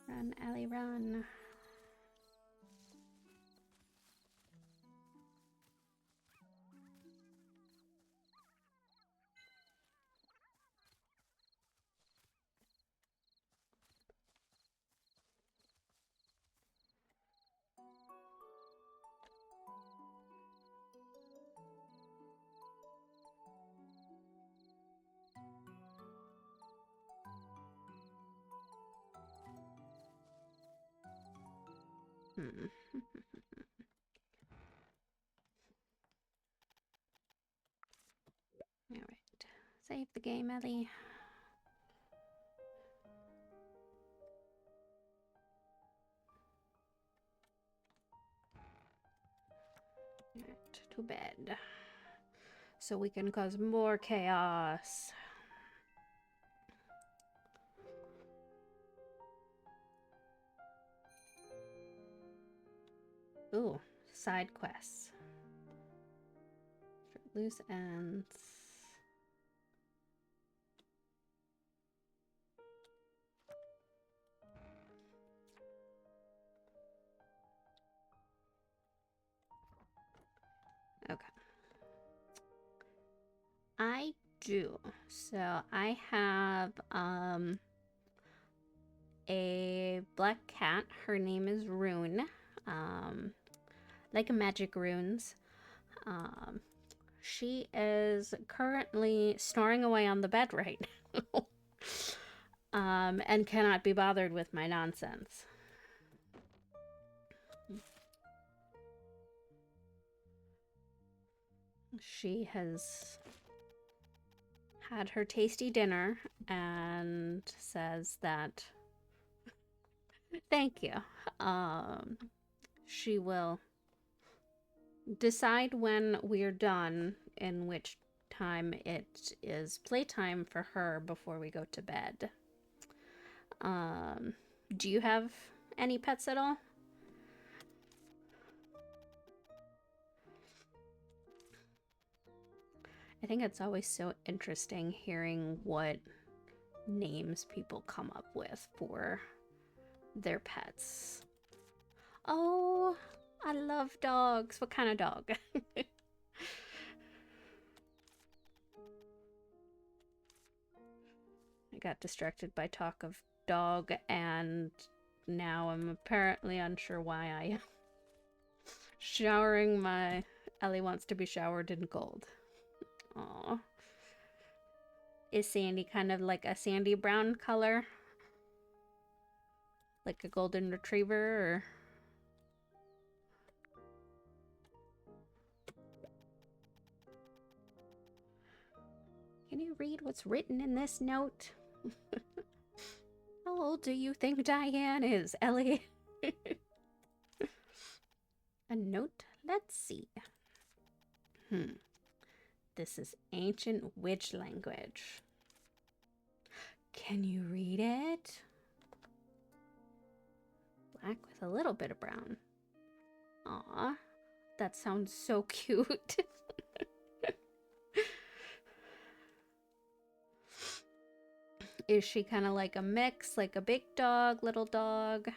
Run, Allie, run. Hmm. Alright. Save the game, Ellie. Alright, to bed. So we can cause more chaos. Ooh, side quests. Loose ends. Okay. I do. So I have a black cat. Her name is Rune. Like magic runes. Um, she is currently snoring away on the bed right now. And cannot be bothered with my nonsense. She has had her tasty dinner and says that thank you. She will decide when we're done in which time it is playtime for her before we go to bed. Do you have any pets at all? I think it's always so interesting hearing what names people come up with for their pets. Oh, I love dogs. What kind of dog? I got distracted by talk of dog, and now I'm apparently unsure why I am showering my... Ellie wants to be showered in gold. Aww. Is Sandy kind of like a sandy brown color? Like a golden retriever, or... Can you read what's written in this note? How old do you think Diane is, Ellie? A note? Let's see. This is ancient witch language. Can you read it? Black with a little bit of brown. Aw, that sounds so cute. Is she kind of like a mix, like a big dog, little dog?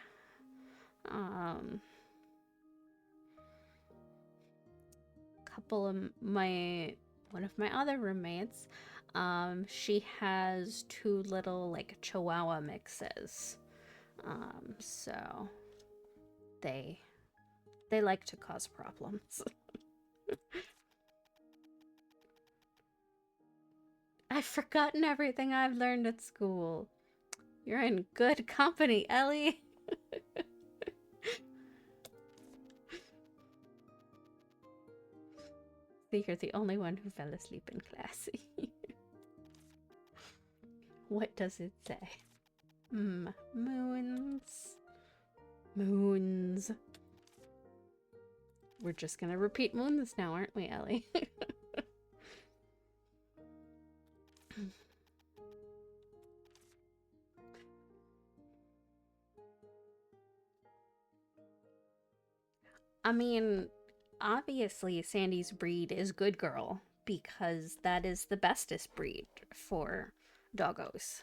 Couple of one of my other roommates, she has two little like Chihuahua mixes. So they like to cause problems. I've forgotten everything I've learned at school. You're in good company, Ellie. So you're the only one who fell asleep in class. What does it say? Moons. Moons. We're just gonna repeat moons now, aren't we, Ellie? I mean, obviously Sandy's breed is good girl, because that is the bestest breed for doggos.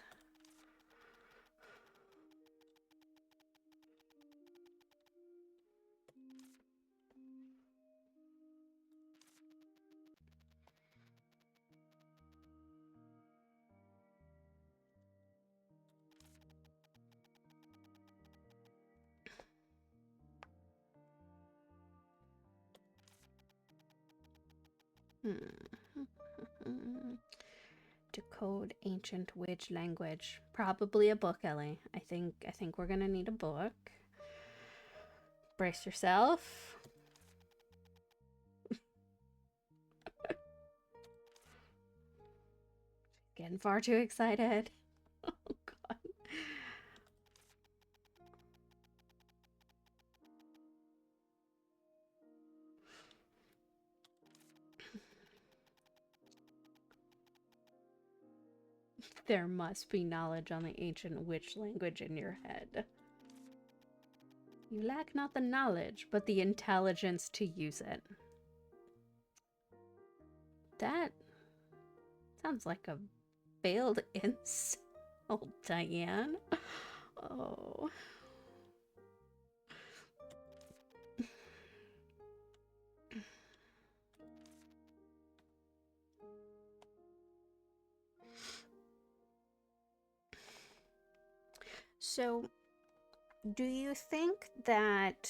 Decode ancient witch language. Probably a book, Ellie. I think we're gonna need a book. Brace yourself. Getting far too excited. Oh, God. There must be knowledge on the ancient witch language in your head. You lack not the knowledge, but the intelligence to use it. That sounds like a failed insult, Diane. Oh. So, do you think that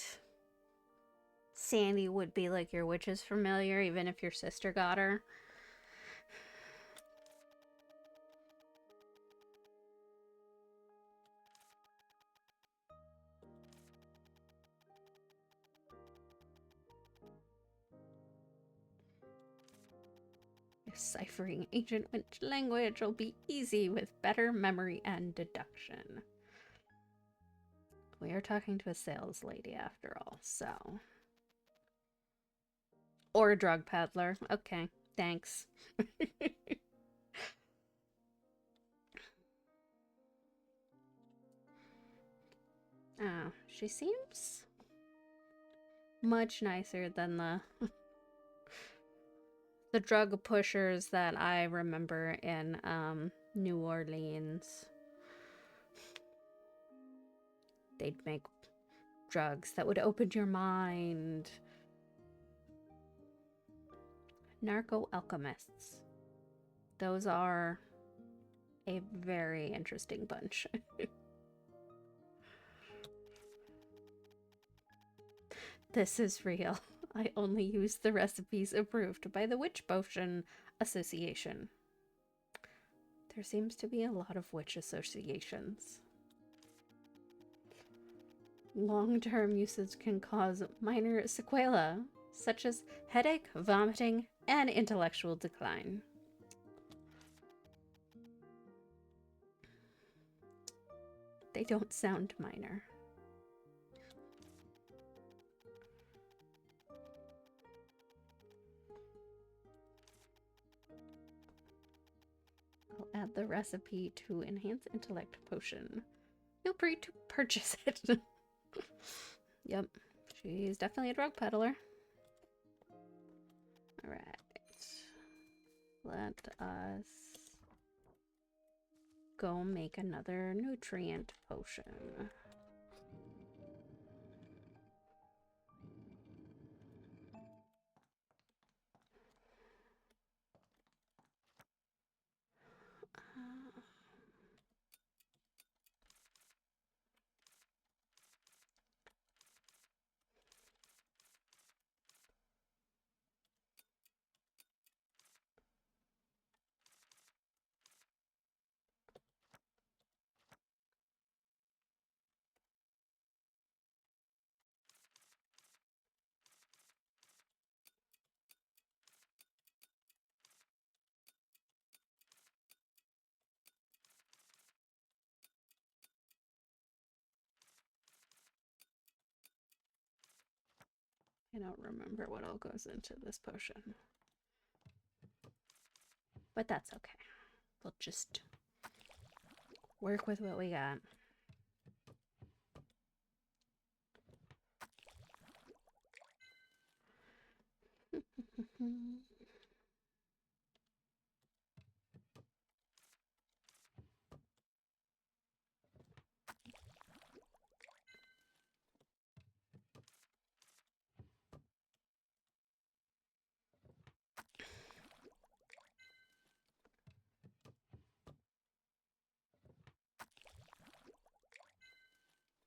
Sandy would be like your witch's familiar even if your sister got her? Deciphering ancient witch language will be easy with better memory and deduction. We are talking to a sales lady after all, so... Or a drug peddler. Okay, thanks. Oh, she seems much nicer than the drug pushers that I remember in New Orleans. They'd make drugs that would open your mind. Narco alchemists. Those are a very interesting bunch. This is real. I only use the recipes approved by the Witch Potion Association. There seems to be a lot of witch associations. Long-term usage can cause minor sequelae, such as headache, vomiting, and intellectual decline. They don't sound minor. I'll add the recipe to enhance intellect potion. Feel free to purchase it. Yep, she's definitely a drug peddler. Alright. Let us go make another nutrient potion. I don't remember what all goes into this potion. But that's okay. We'll just work with what we got.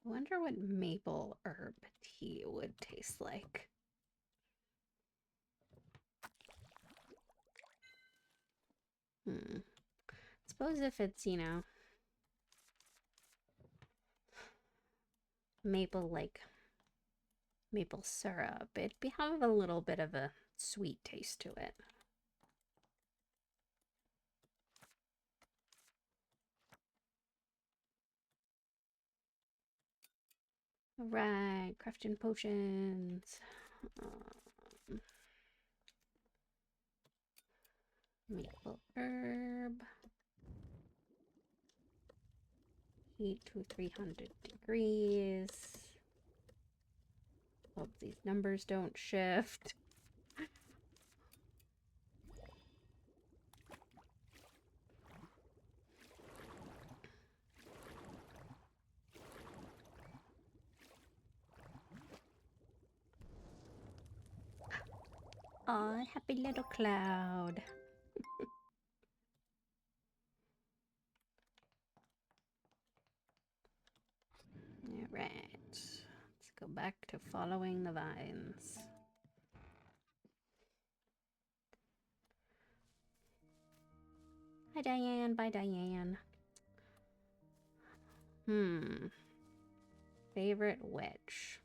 I wonder what maple herb tea would taste like. Suppose if it's, you know, maple like maple syrup. It'd have a little bit of a sweet taste to it. Alright, crafting potions. Maple herb. Heat to 300 degrees. Hope these numbers don't shift. Aw, happy little cloud. Alright. Let's go back to following the vines. Hi, Diane. Bye, Diane. Favorite witch?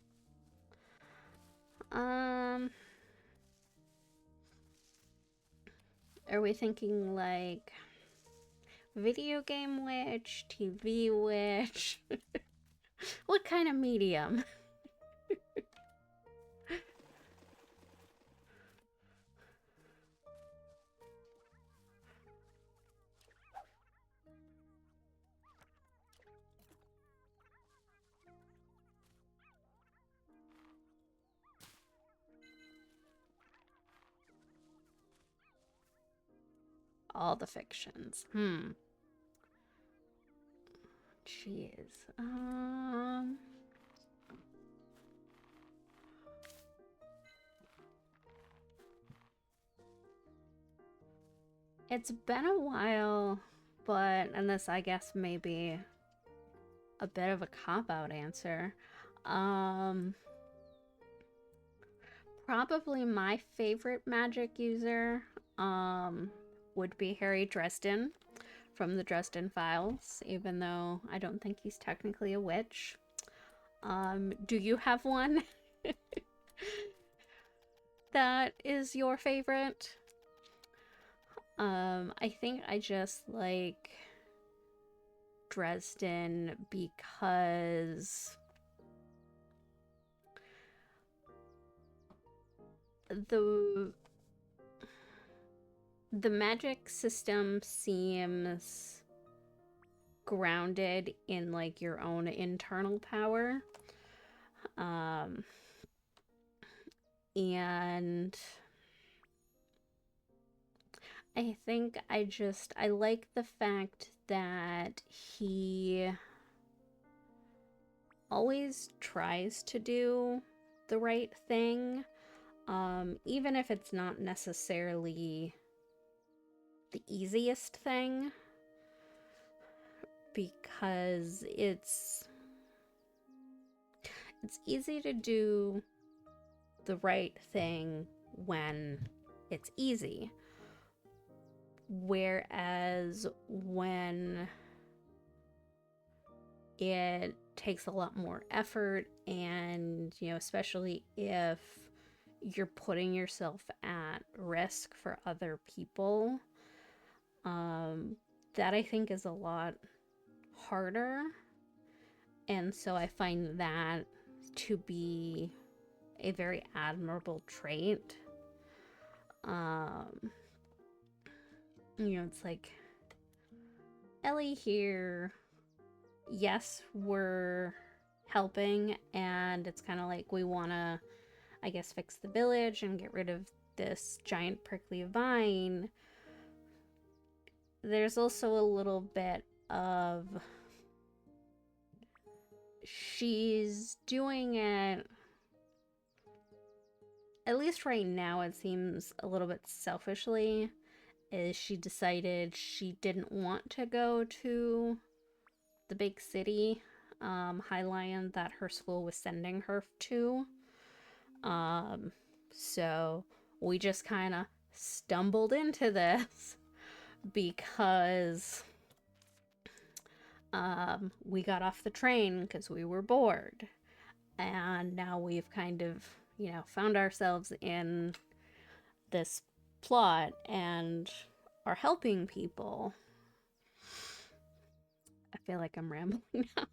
Are we thinking like video game witch, TV witch? What kind of medium? All the fictions. Jeez. It's been a while, and this I guess may be a bit of a cop-out answer. Probably my favorite magic user would be Harry Dresden from the Dresden Files, even though I don't think he's technically a witch. Do you have one that is your favorite? I think I just like Dresden because the magic system seems grounded in like your own internal power. And I think I like the fact that he always tries to do the right thing, even if it's not necessarily the easiest thing, because it's easy to do the right thing when it's easy. Whereas when it takes a lot more effort, and, you know, especially if you're putting yourself at risk for other people, that I think is a lot harder. And so I find that to be a very admirable trait. You know, it's like, Ellie here, yes, we're helping, and it's kind of like we want to, I guess, fix the village and get rid of this giant prickly vine. There's also a little bit of she's doing it, at least right now it seems a little bit selfishly, is she decided she didn't want to go to the big city, Highland, that her school was sending her to. So we just kind of stumbled into this because we got off the train because we were bored. and now we've kind of, you know, found ourselves in this plot and are helping people. I feel like I'm rambling now.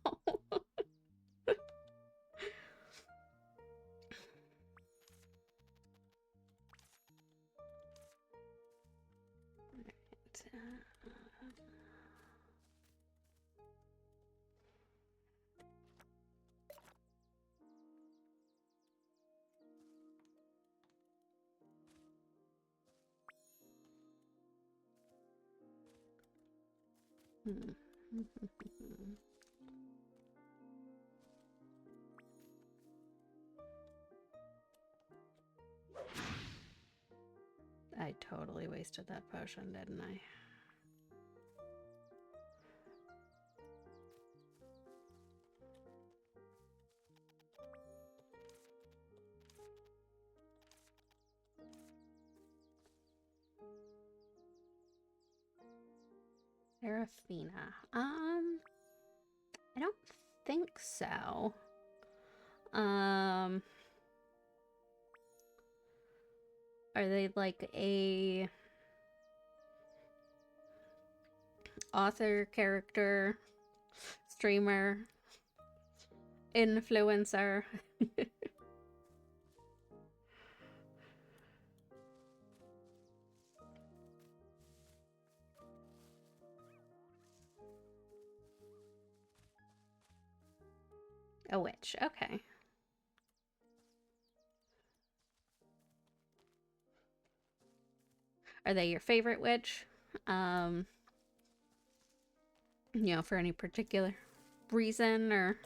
I totally wasted that potion, didn't I? Serafina. I don't think so. Are they like a author, character, streamer, influencer? A witch, okay. Are they your favorite witch? You know, for any particular reason or...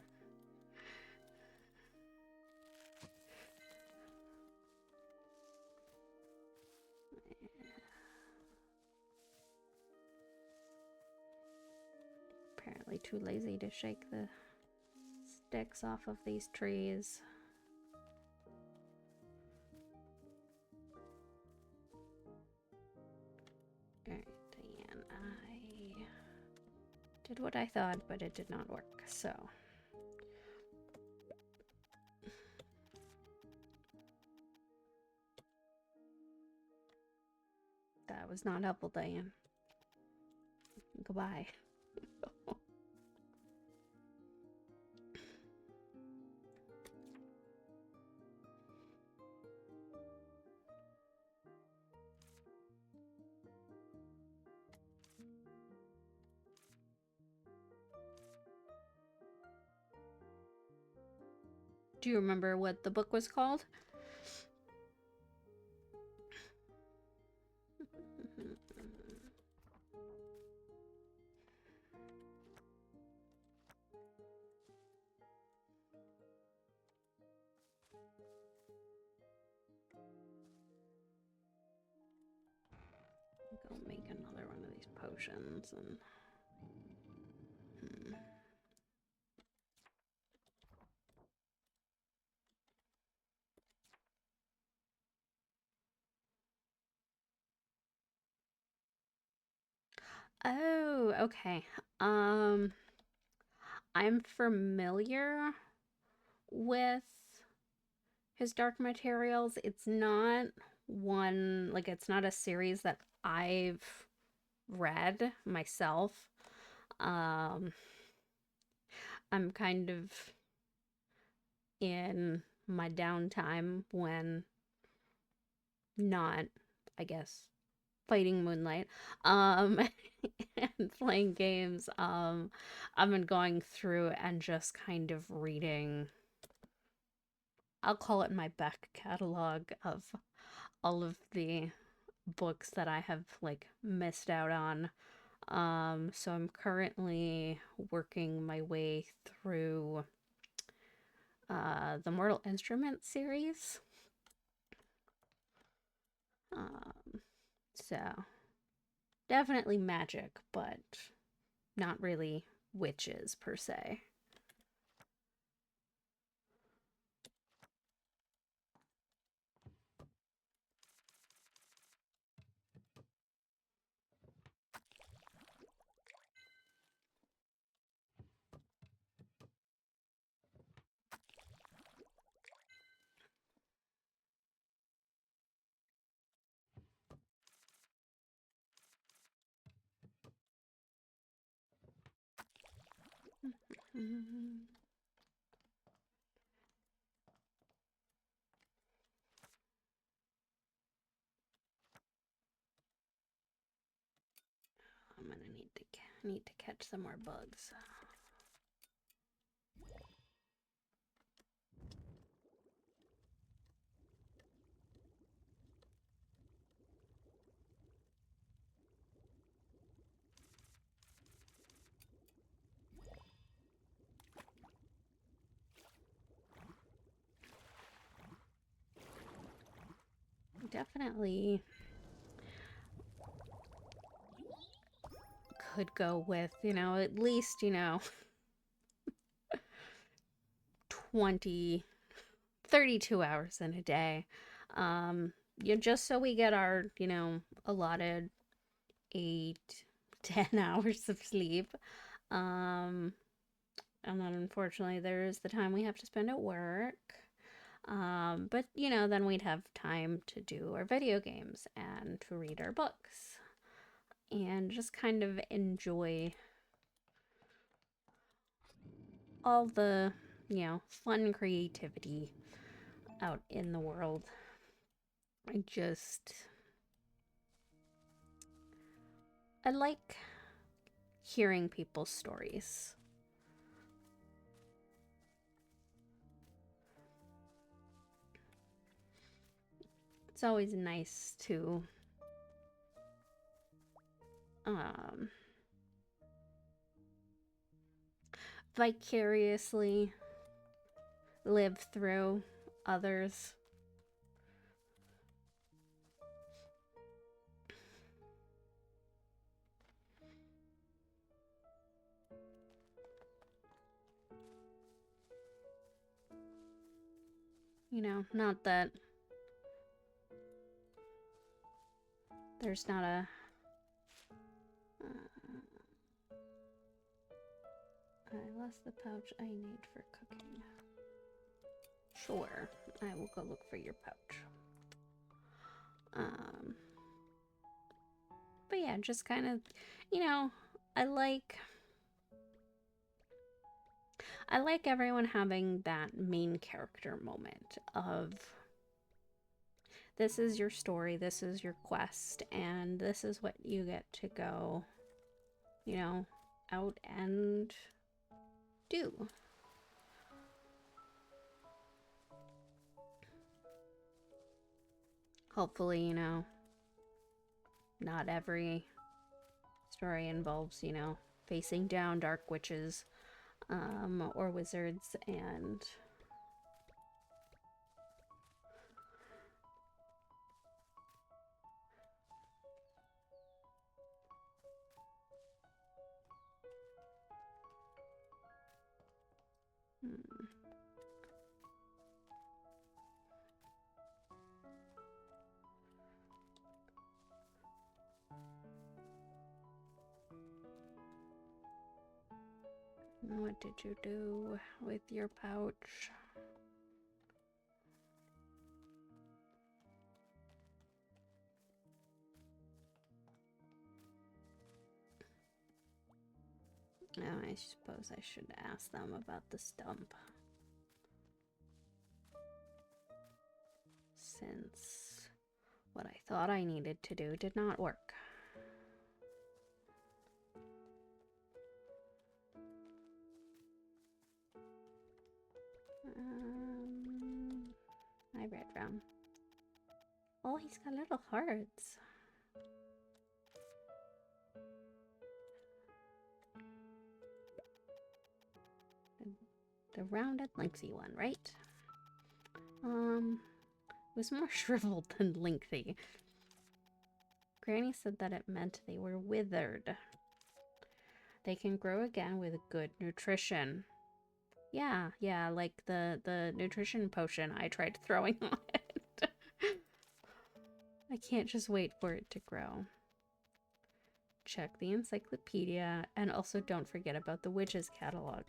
Apparently too lazy to shake the sticks off of these trees. Alright, Diane, I did what I thought, but it did not work, so... That was not helpful, Diane. Goodbye. Do you remember what the book was called? Go make another one of these potions and... Oh, okay. I'm familiar with his Dark Materials. It's not one, like, it's not a series that I've read myself. I'm kind of in my downtime when not, I guess, fighting Moonlight, and playing games. I've been going through and just kind of reading, I'll call it my back catalog of all of the books that I have, like, missed out on. So I'm currently working my way through the Mortal Instruments series. So definitely magic, but not really witches per se. I'm gonna need to catch some more bugs. Definitely could go with, at least, 20, 32 hours in a day. Just so we get our, allotted 8, 10 hours of sleep. And then unfortunately there is the time we have to spend at work. But then we'd have time to do our video games and to read our books and just kind of enjoy all the, fun creativity out in the world. I like hearing people's stories. It's always nice to vicariously live through others. Not that there's not a I lost the pouch I need for cooking. Sure, I will go look for your pouch. But yeah, just kind of, I like everyone having that main character moment of this is your story, this is your quest, and this is what you get to go, out and do. Hopefully, not every story involves, facing down dark witches or wizards and What did you do with your pouch? Oh, I suppose I should ask them about the stump. Since what I thought I needed to do did not work. I read wrong. Oh, he's got little hearts. The rounded, lengthy one, right? It was more shriveled than lengthy. Granny said that it meant they were withered. They can grow again with good nutrition. Yeah, like the nutrition potion I tried throwing on it. I can't just wait for it to grow. Check the encyclopedia, and also don't forget about the witch's catalog.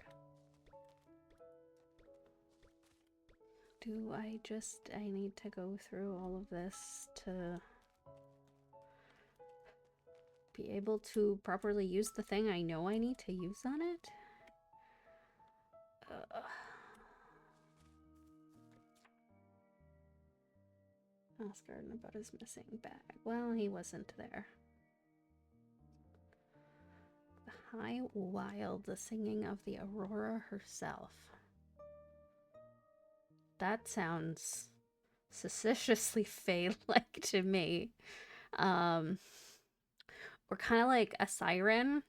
I need to go through all of this to be able to properly use the thing I know I need to use on it? Ask Arden about his missing bag. Well, he wasn't there. The high wild, the singing of the Aurora herself. That sounds suspiciously Fae-like to me. Or kind of like a siren.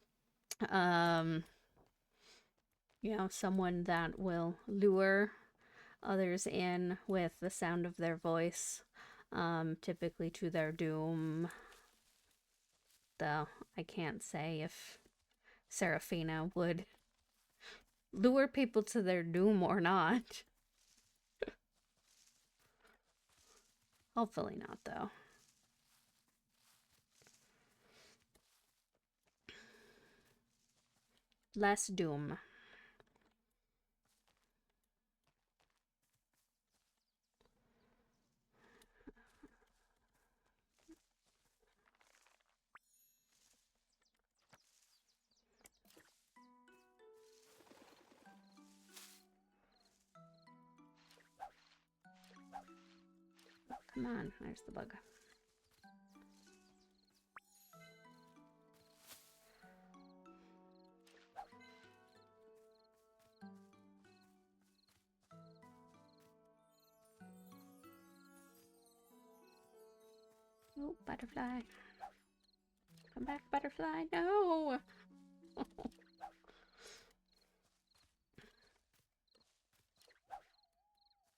You know, someone that will lure others in with the sound of their voice, typically to their doom. Though I can't say if Seraphina would lure people to their doom or not. Hopefully not, though. Less doom. Come on, there's the bug. Oh, butterfly. Come back, butterfly. No!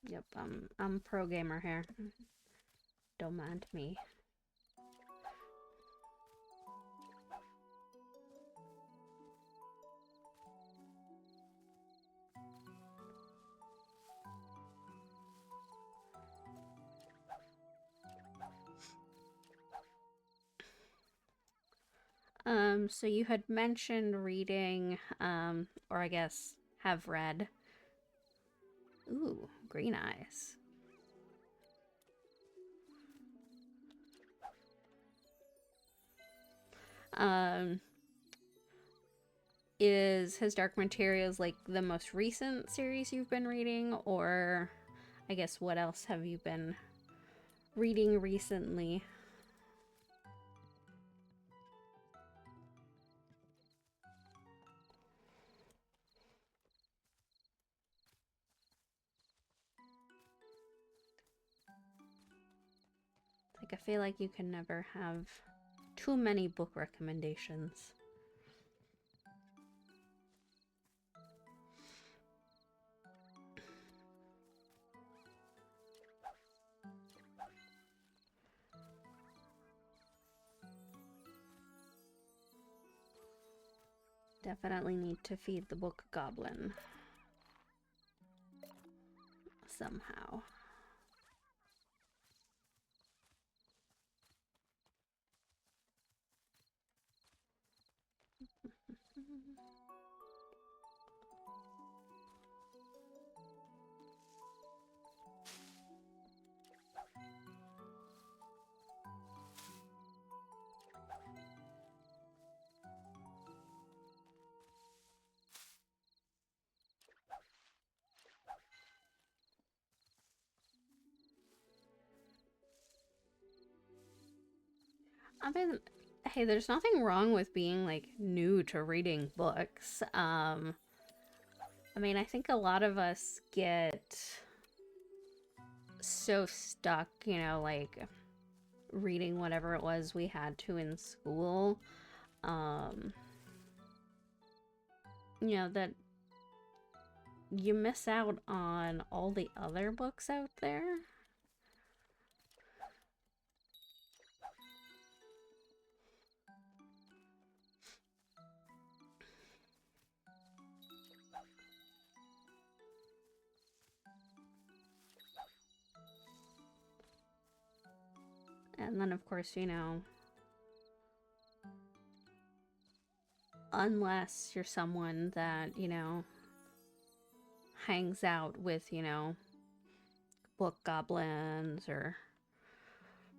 Yep, I'm pro gamer here. Don't mind me. So you had mentioned reading, or I guess have read. Ooh, green eyes. Is His Dark Materials like the most recent series you've been reading, or I guess what else have you been reading recently? Like, I feel like you can never have too many book recommendations. Definitely need to feed the book goblin. Somehow. I mean, hey, there's nothing wrong with being, like, new to reading books. I mean, I think a lot of us get so stuck, you know, like, reading whatever it was we had to in school. You know, that you miss out on all the other books out there. And then, of course, you know, unless you're someone that, you know, hangs out with, you know, book goblins or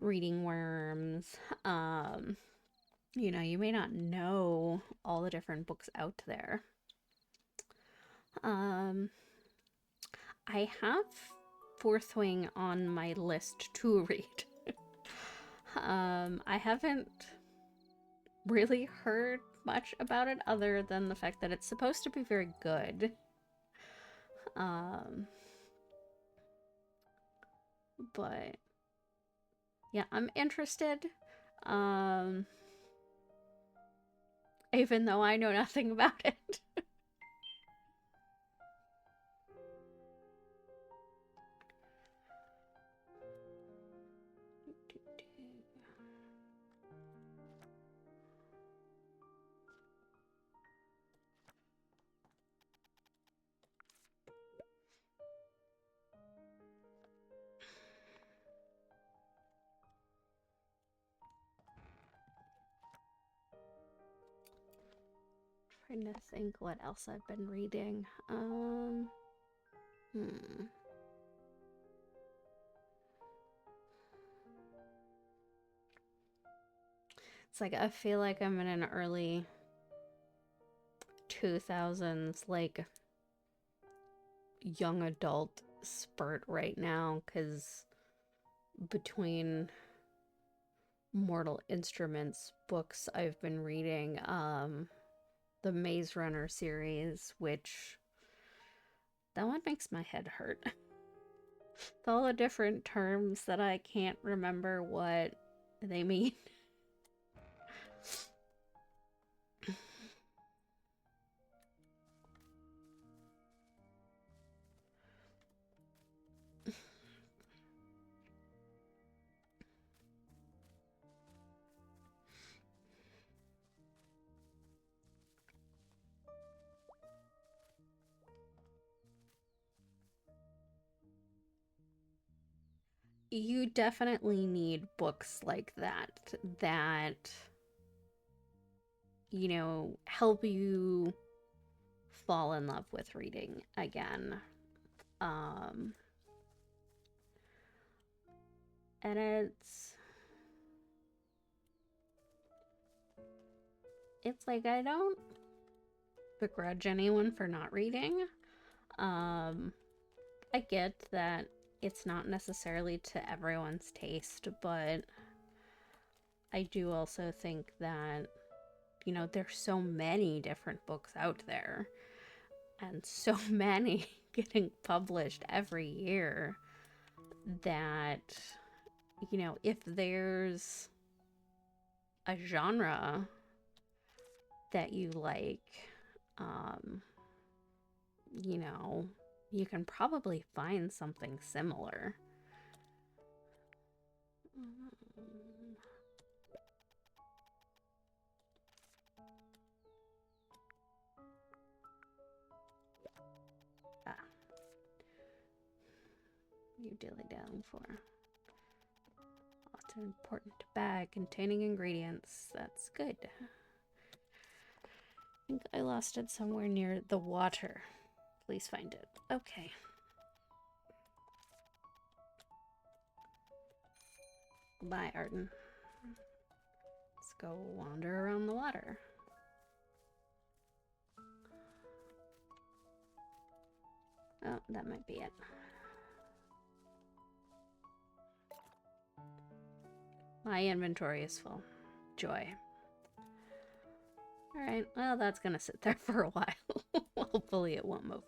reading worms, you know, you may not know all the different books out there. I have Fourth Wing on my list to read. I haven't really heard much about it other than the fact that it's supposed to be very good. But yeah, I'm interested. Even though I know nothing about it. Trying to think what else I've been reading. It's like I feel like I'm in an early 2000s like young adult spurt right now, because between Mortal Instruments books I've been reading, the Maze Runner series, which that one makes my head hurt. With all the different terms that I can't remember what they mean. You definitely need books like that, you know, help you fall in love with reading again. And it's like, I don't begrudge anyone for not reading. I get that it's not necessarily to everyone's taste, but I do also think that, you know, there's so many different books out there and so many getting published every year that, you know, if there's a genre that you like, you know, you can probably find something similar. You dilly-dallying for? Oh, it's an important bag containing ingredients. That's good. I think I lost it somewhere near the water. Please find it. Okay. Bye, Arden. Let's go wander around the water. Oh, that might be it. My inventory is full. Joy. Alright, well, that's gonna sit there for a while. Hopefully it won't move.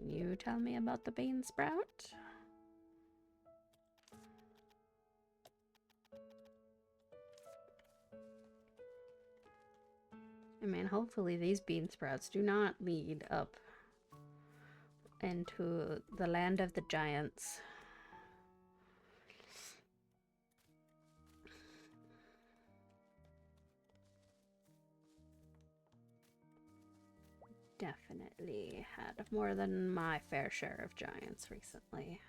You tell me about the bean sprout? I mean, hopefully these bean sprouts do not lead up into the land of the giants. Definitely had more than my fair share of giants recently.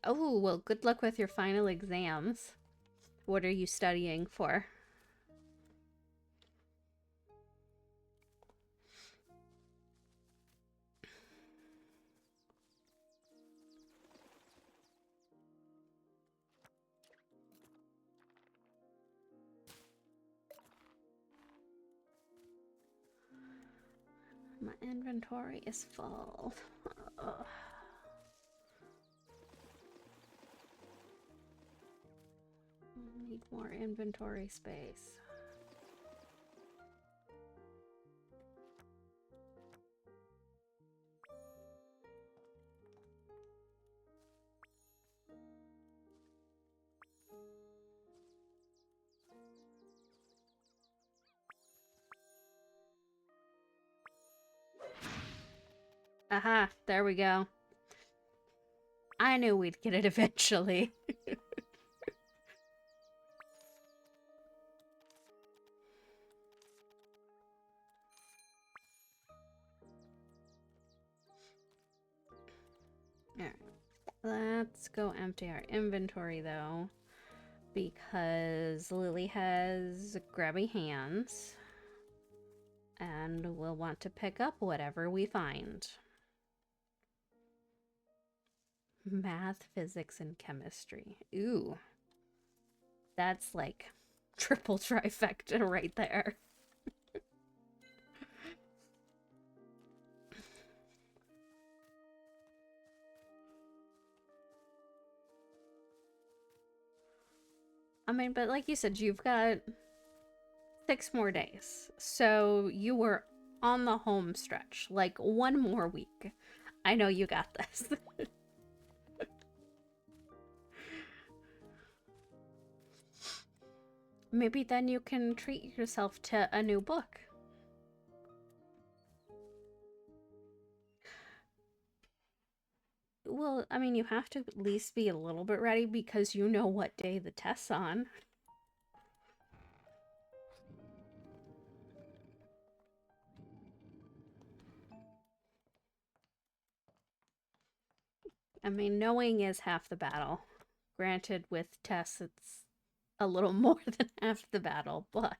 Oh, well, good luck with your final exams. What are you studying for? My inventory is full. Ugh. Need more inventory space. Aha, there we go. I knew we'd get it eventually. Alright, let's go empty our inventory though, because Lily has grabby hands and will want to pick up whatever we find. Math, physics, and chemistry. Ooh. That's like triple trifecta right there. I mean, but like you said, you've got 6 more days. So you were on the home stretch. Like, 1 more week. I know you got this. Maybe then you can treat yourself to a new book. Well, I mean, you have to at least be a little bit ready because you know what day the test's on. I mean, knowing is half the battle. Granted, with tests, it's a little more than half the battle, but...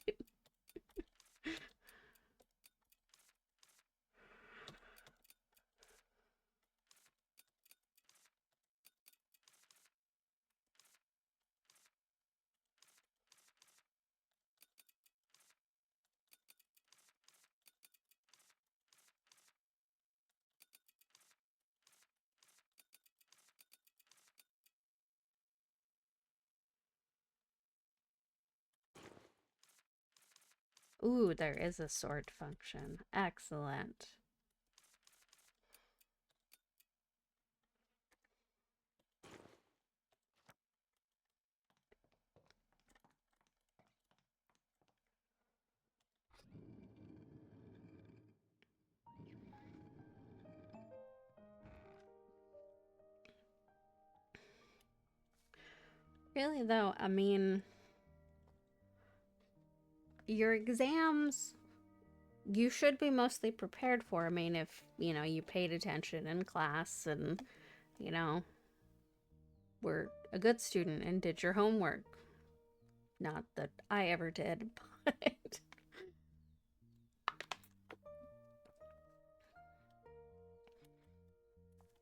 Ooh, there is a sort function. Excellent. Really, though, I mean, your exams, you should be mostly prepared for. I mean, if, you know, you paid attention in class and, you know, were a good student and did your homework. Not that I ever did, but...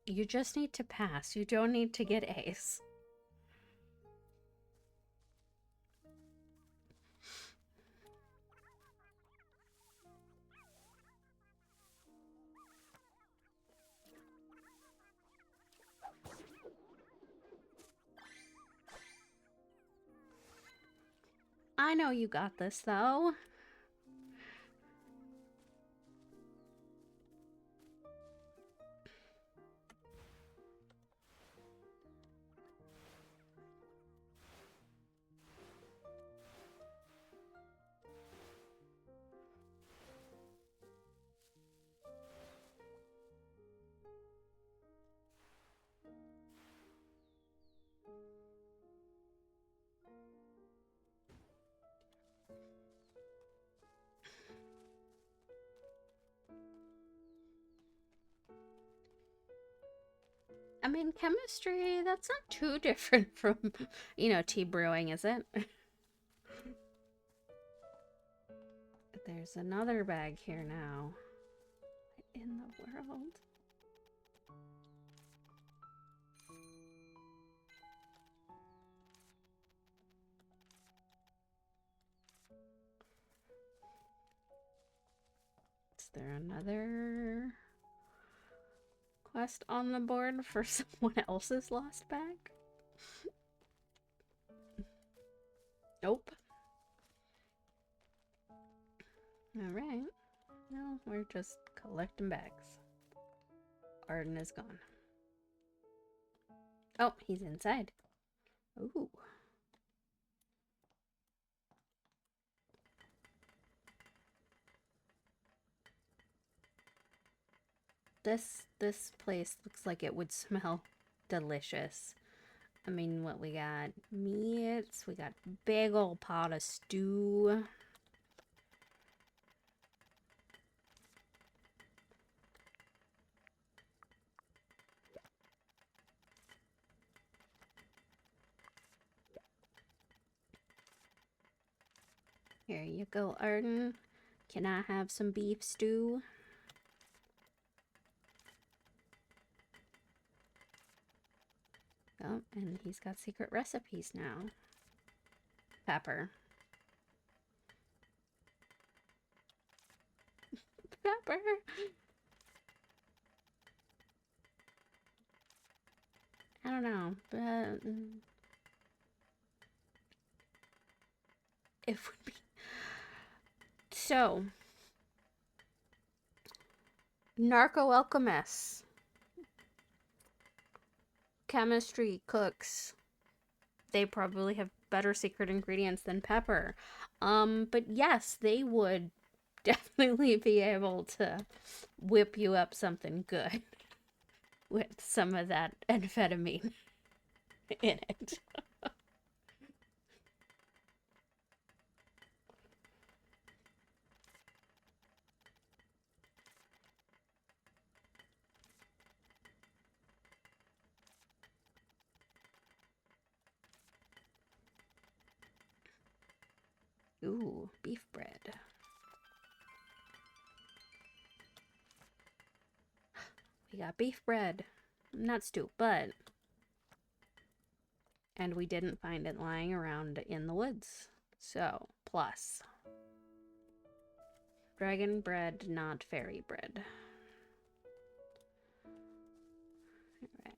You just need to pass. You don't need to get A's. I know you got this, though. I mean, chemistry, that's not too different from, you know, tea brewing, is it? There's another bag here now. What in the world? Is there another quest on the board for someone else's lost bag? Nope. Alright. No, we're just collecting bags. Arden is gone. Oh, he's inside. Ooh. This place looks like it would smell delicious. I mean, what we got? Meats. We got big old pot of stew. Here you go, Arden. Can I have some beef stew? Oh, and he's got secret recipes now. Pepper. Pepper! I don't know, but it would be... So, narco-alchemists, chemistry cooks, they probably have better secret ingredients than pepper. But yes, they would definitely be able to whip you up something good with some of that amphetamine in it. Ooh, beef bread. We got beef bread. Not stew, but... And we didn't find it lying around in the woods. So, plus. Dragon bread, not fairy bread. Alright.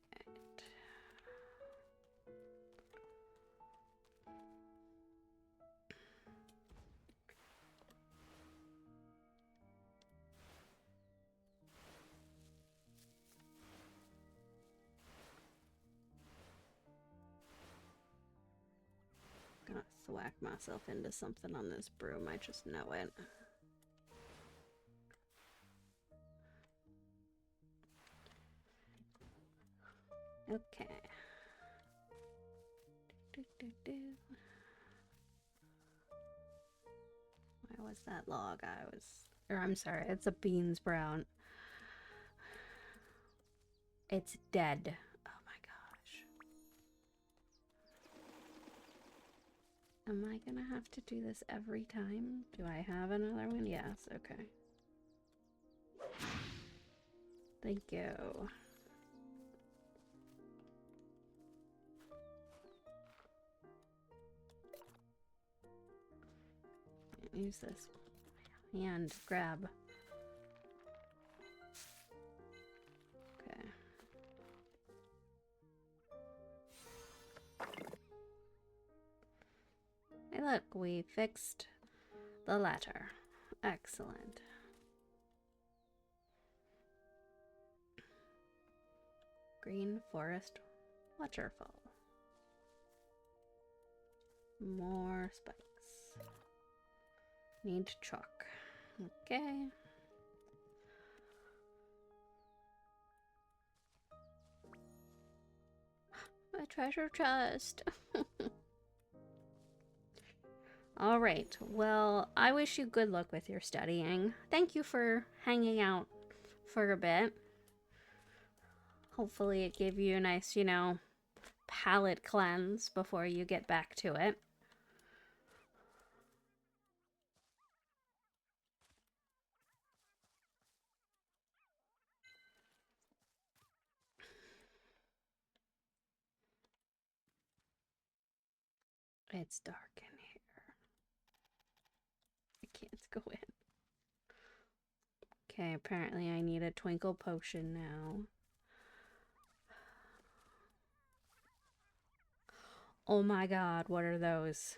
Gonna thwack myself into something on this broom, I just know it. Okay. Where was that log? I'm sorry, it's a bean sprout. It's dead. Oh my gosh. Am I gonna have to do this every time? Do I have another one? Yes, okay. Thank you. Use this hand grab. Okay. Hey look, we fixed the ladder. Excellent. Green forest waterfall. More spikes. Need chalk. Okay. My treasure chest. Alright, well, I wish you good luck with your studying. Thank you for hanging out for a bit. Hopefully it gave you a nice, you know, palate cleanse before you get back to it. It's dark in here. I can't go in. Okay, apparently I need a twinkle potion now. Oh my god, what are those?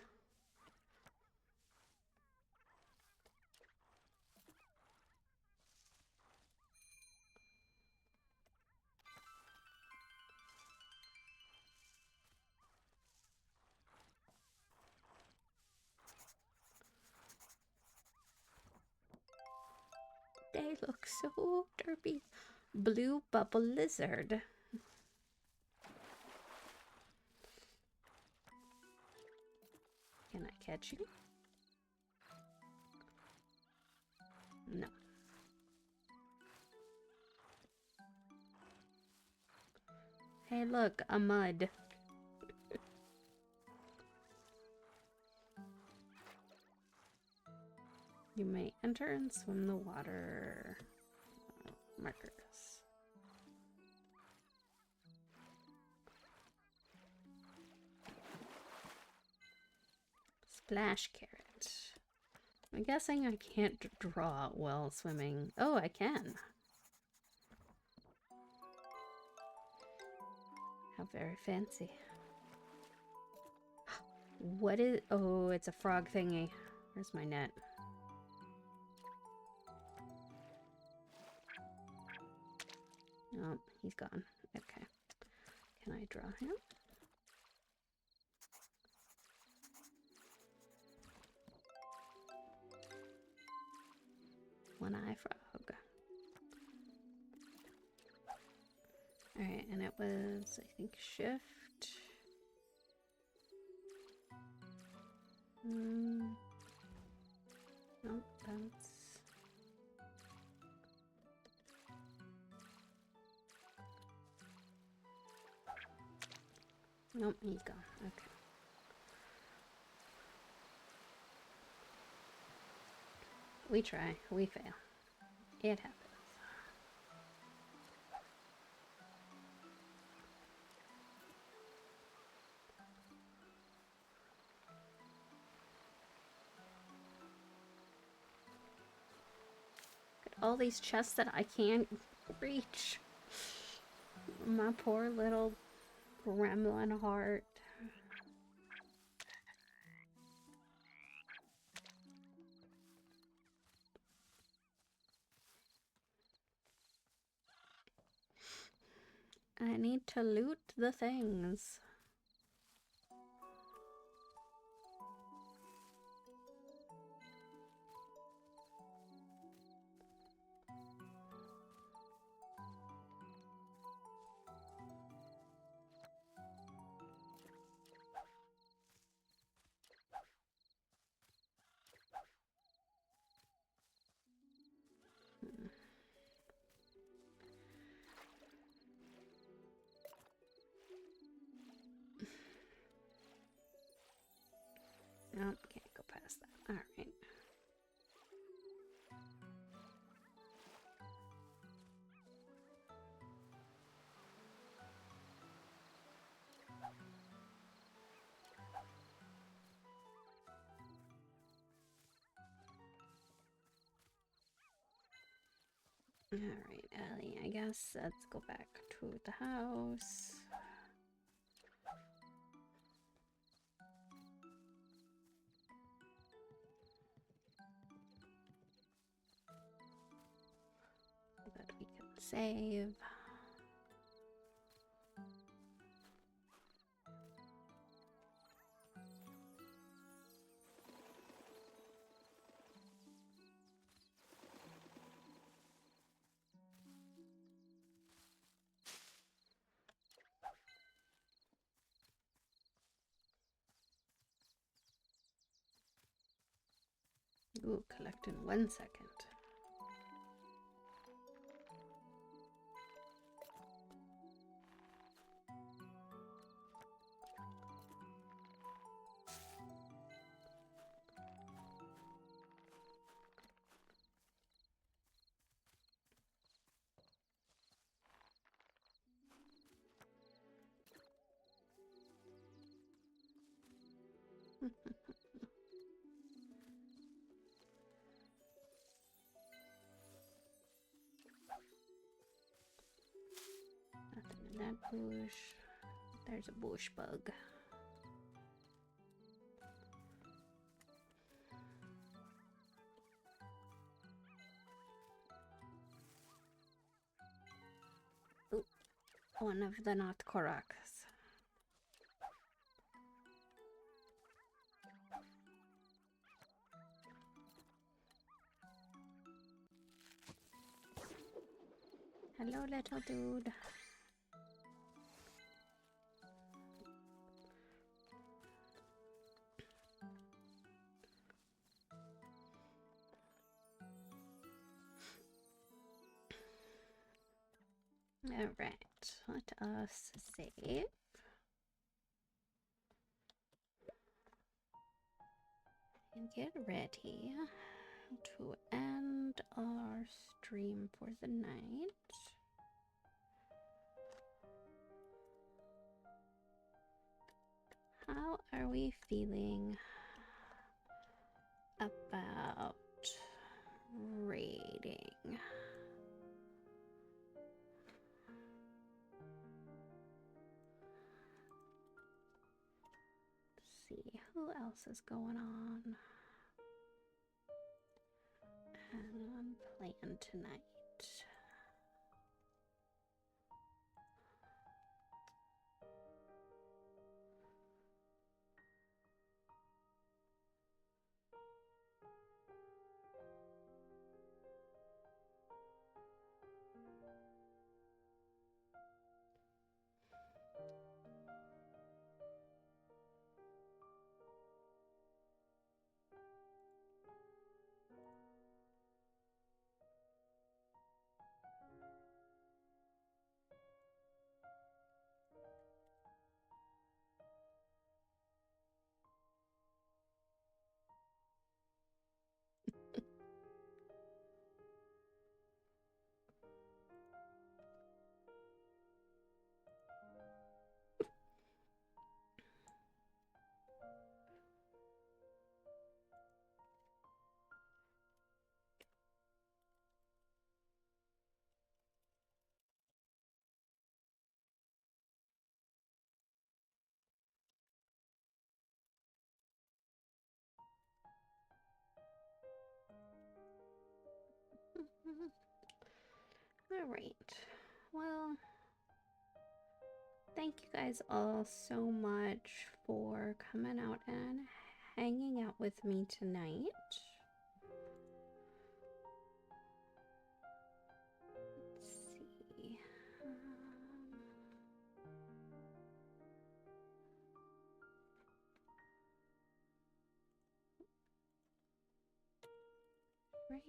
They look so derpy. Blue bubble lizard. Can I catch you? No. Hey look, a mud. You may enter and swim the water. Markers. Splash carrot. I'm guessing I can't draw while swimming. Oh, I can. How very fancy. What is... Oh, it's a frog thingy. Where's my net? Oh, he's gone. Okay. Can I draw him? One-eye frog. Alright, and it was, I think, shift. Nope, that's... Nope, he's gone. Okay. We try, we fail. It happens. All these chests that I can't reach. My poor little gremlin heart. I need to loot the things. Nope, can't go past that. Alright. Alright, Ellie, I guess let's go back to the house. That we can save. Ooh, collect in 1 second. Nothing in that bush. There's a bush bug. Ooh, one of the not Korakas. Hello, little dude. Alright, let us save. And get ready to end our stream for the night. How are we feeling about raiding? Let's see, who else is going on? And plan tonight. Alright, well, thank you guys all so much for coming out and hanging out with me tonight. Let's see. Raid.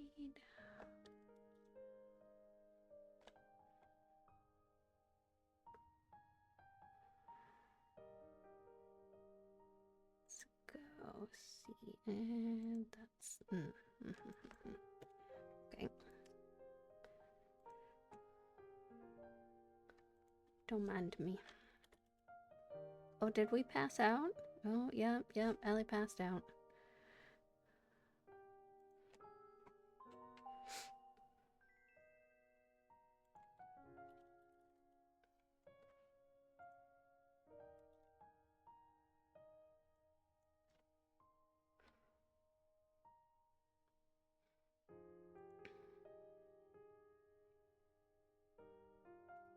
Go see, and that's okay. Don't mind me. Oh, did we pass out? Oh, yep, Ellie passed out.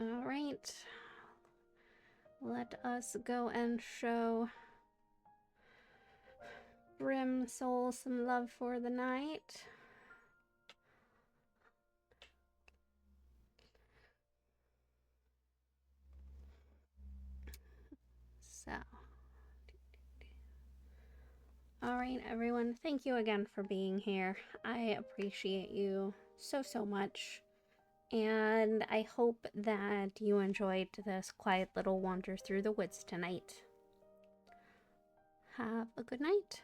All right, let us go and show Brim Soul some love for the night. So, all right, everyone, thank you again for being here. I appreciate you so much. And I hope that you enjoyed this quiet little wander through the woods tonight. Have a good night.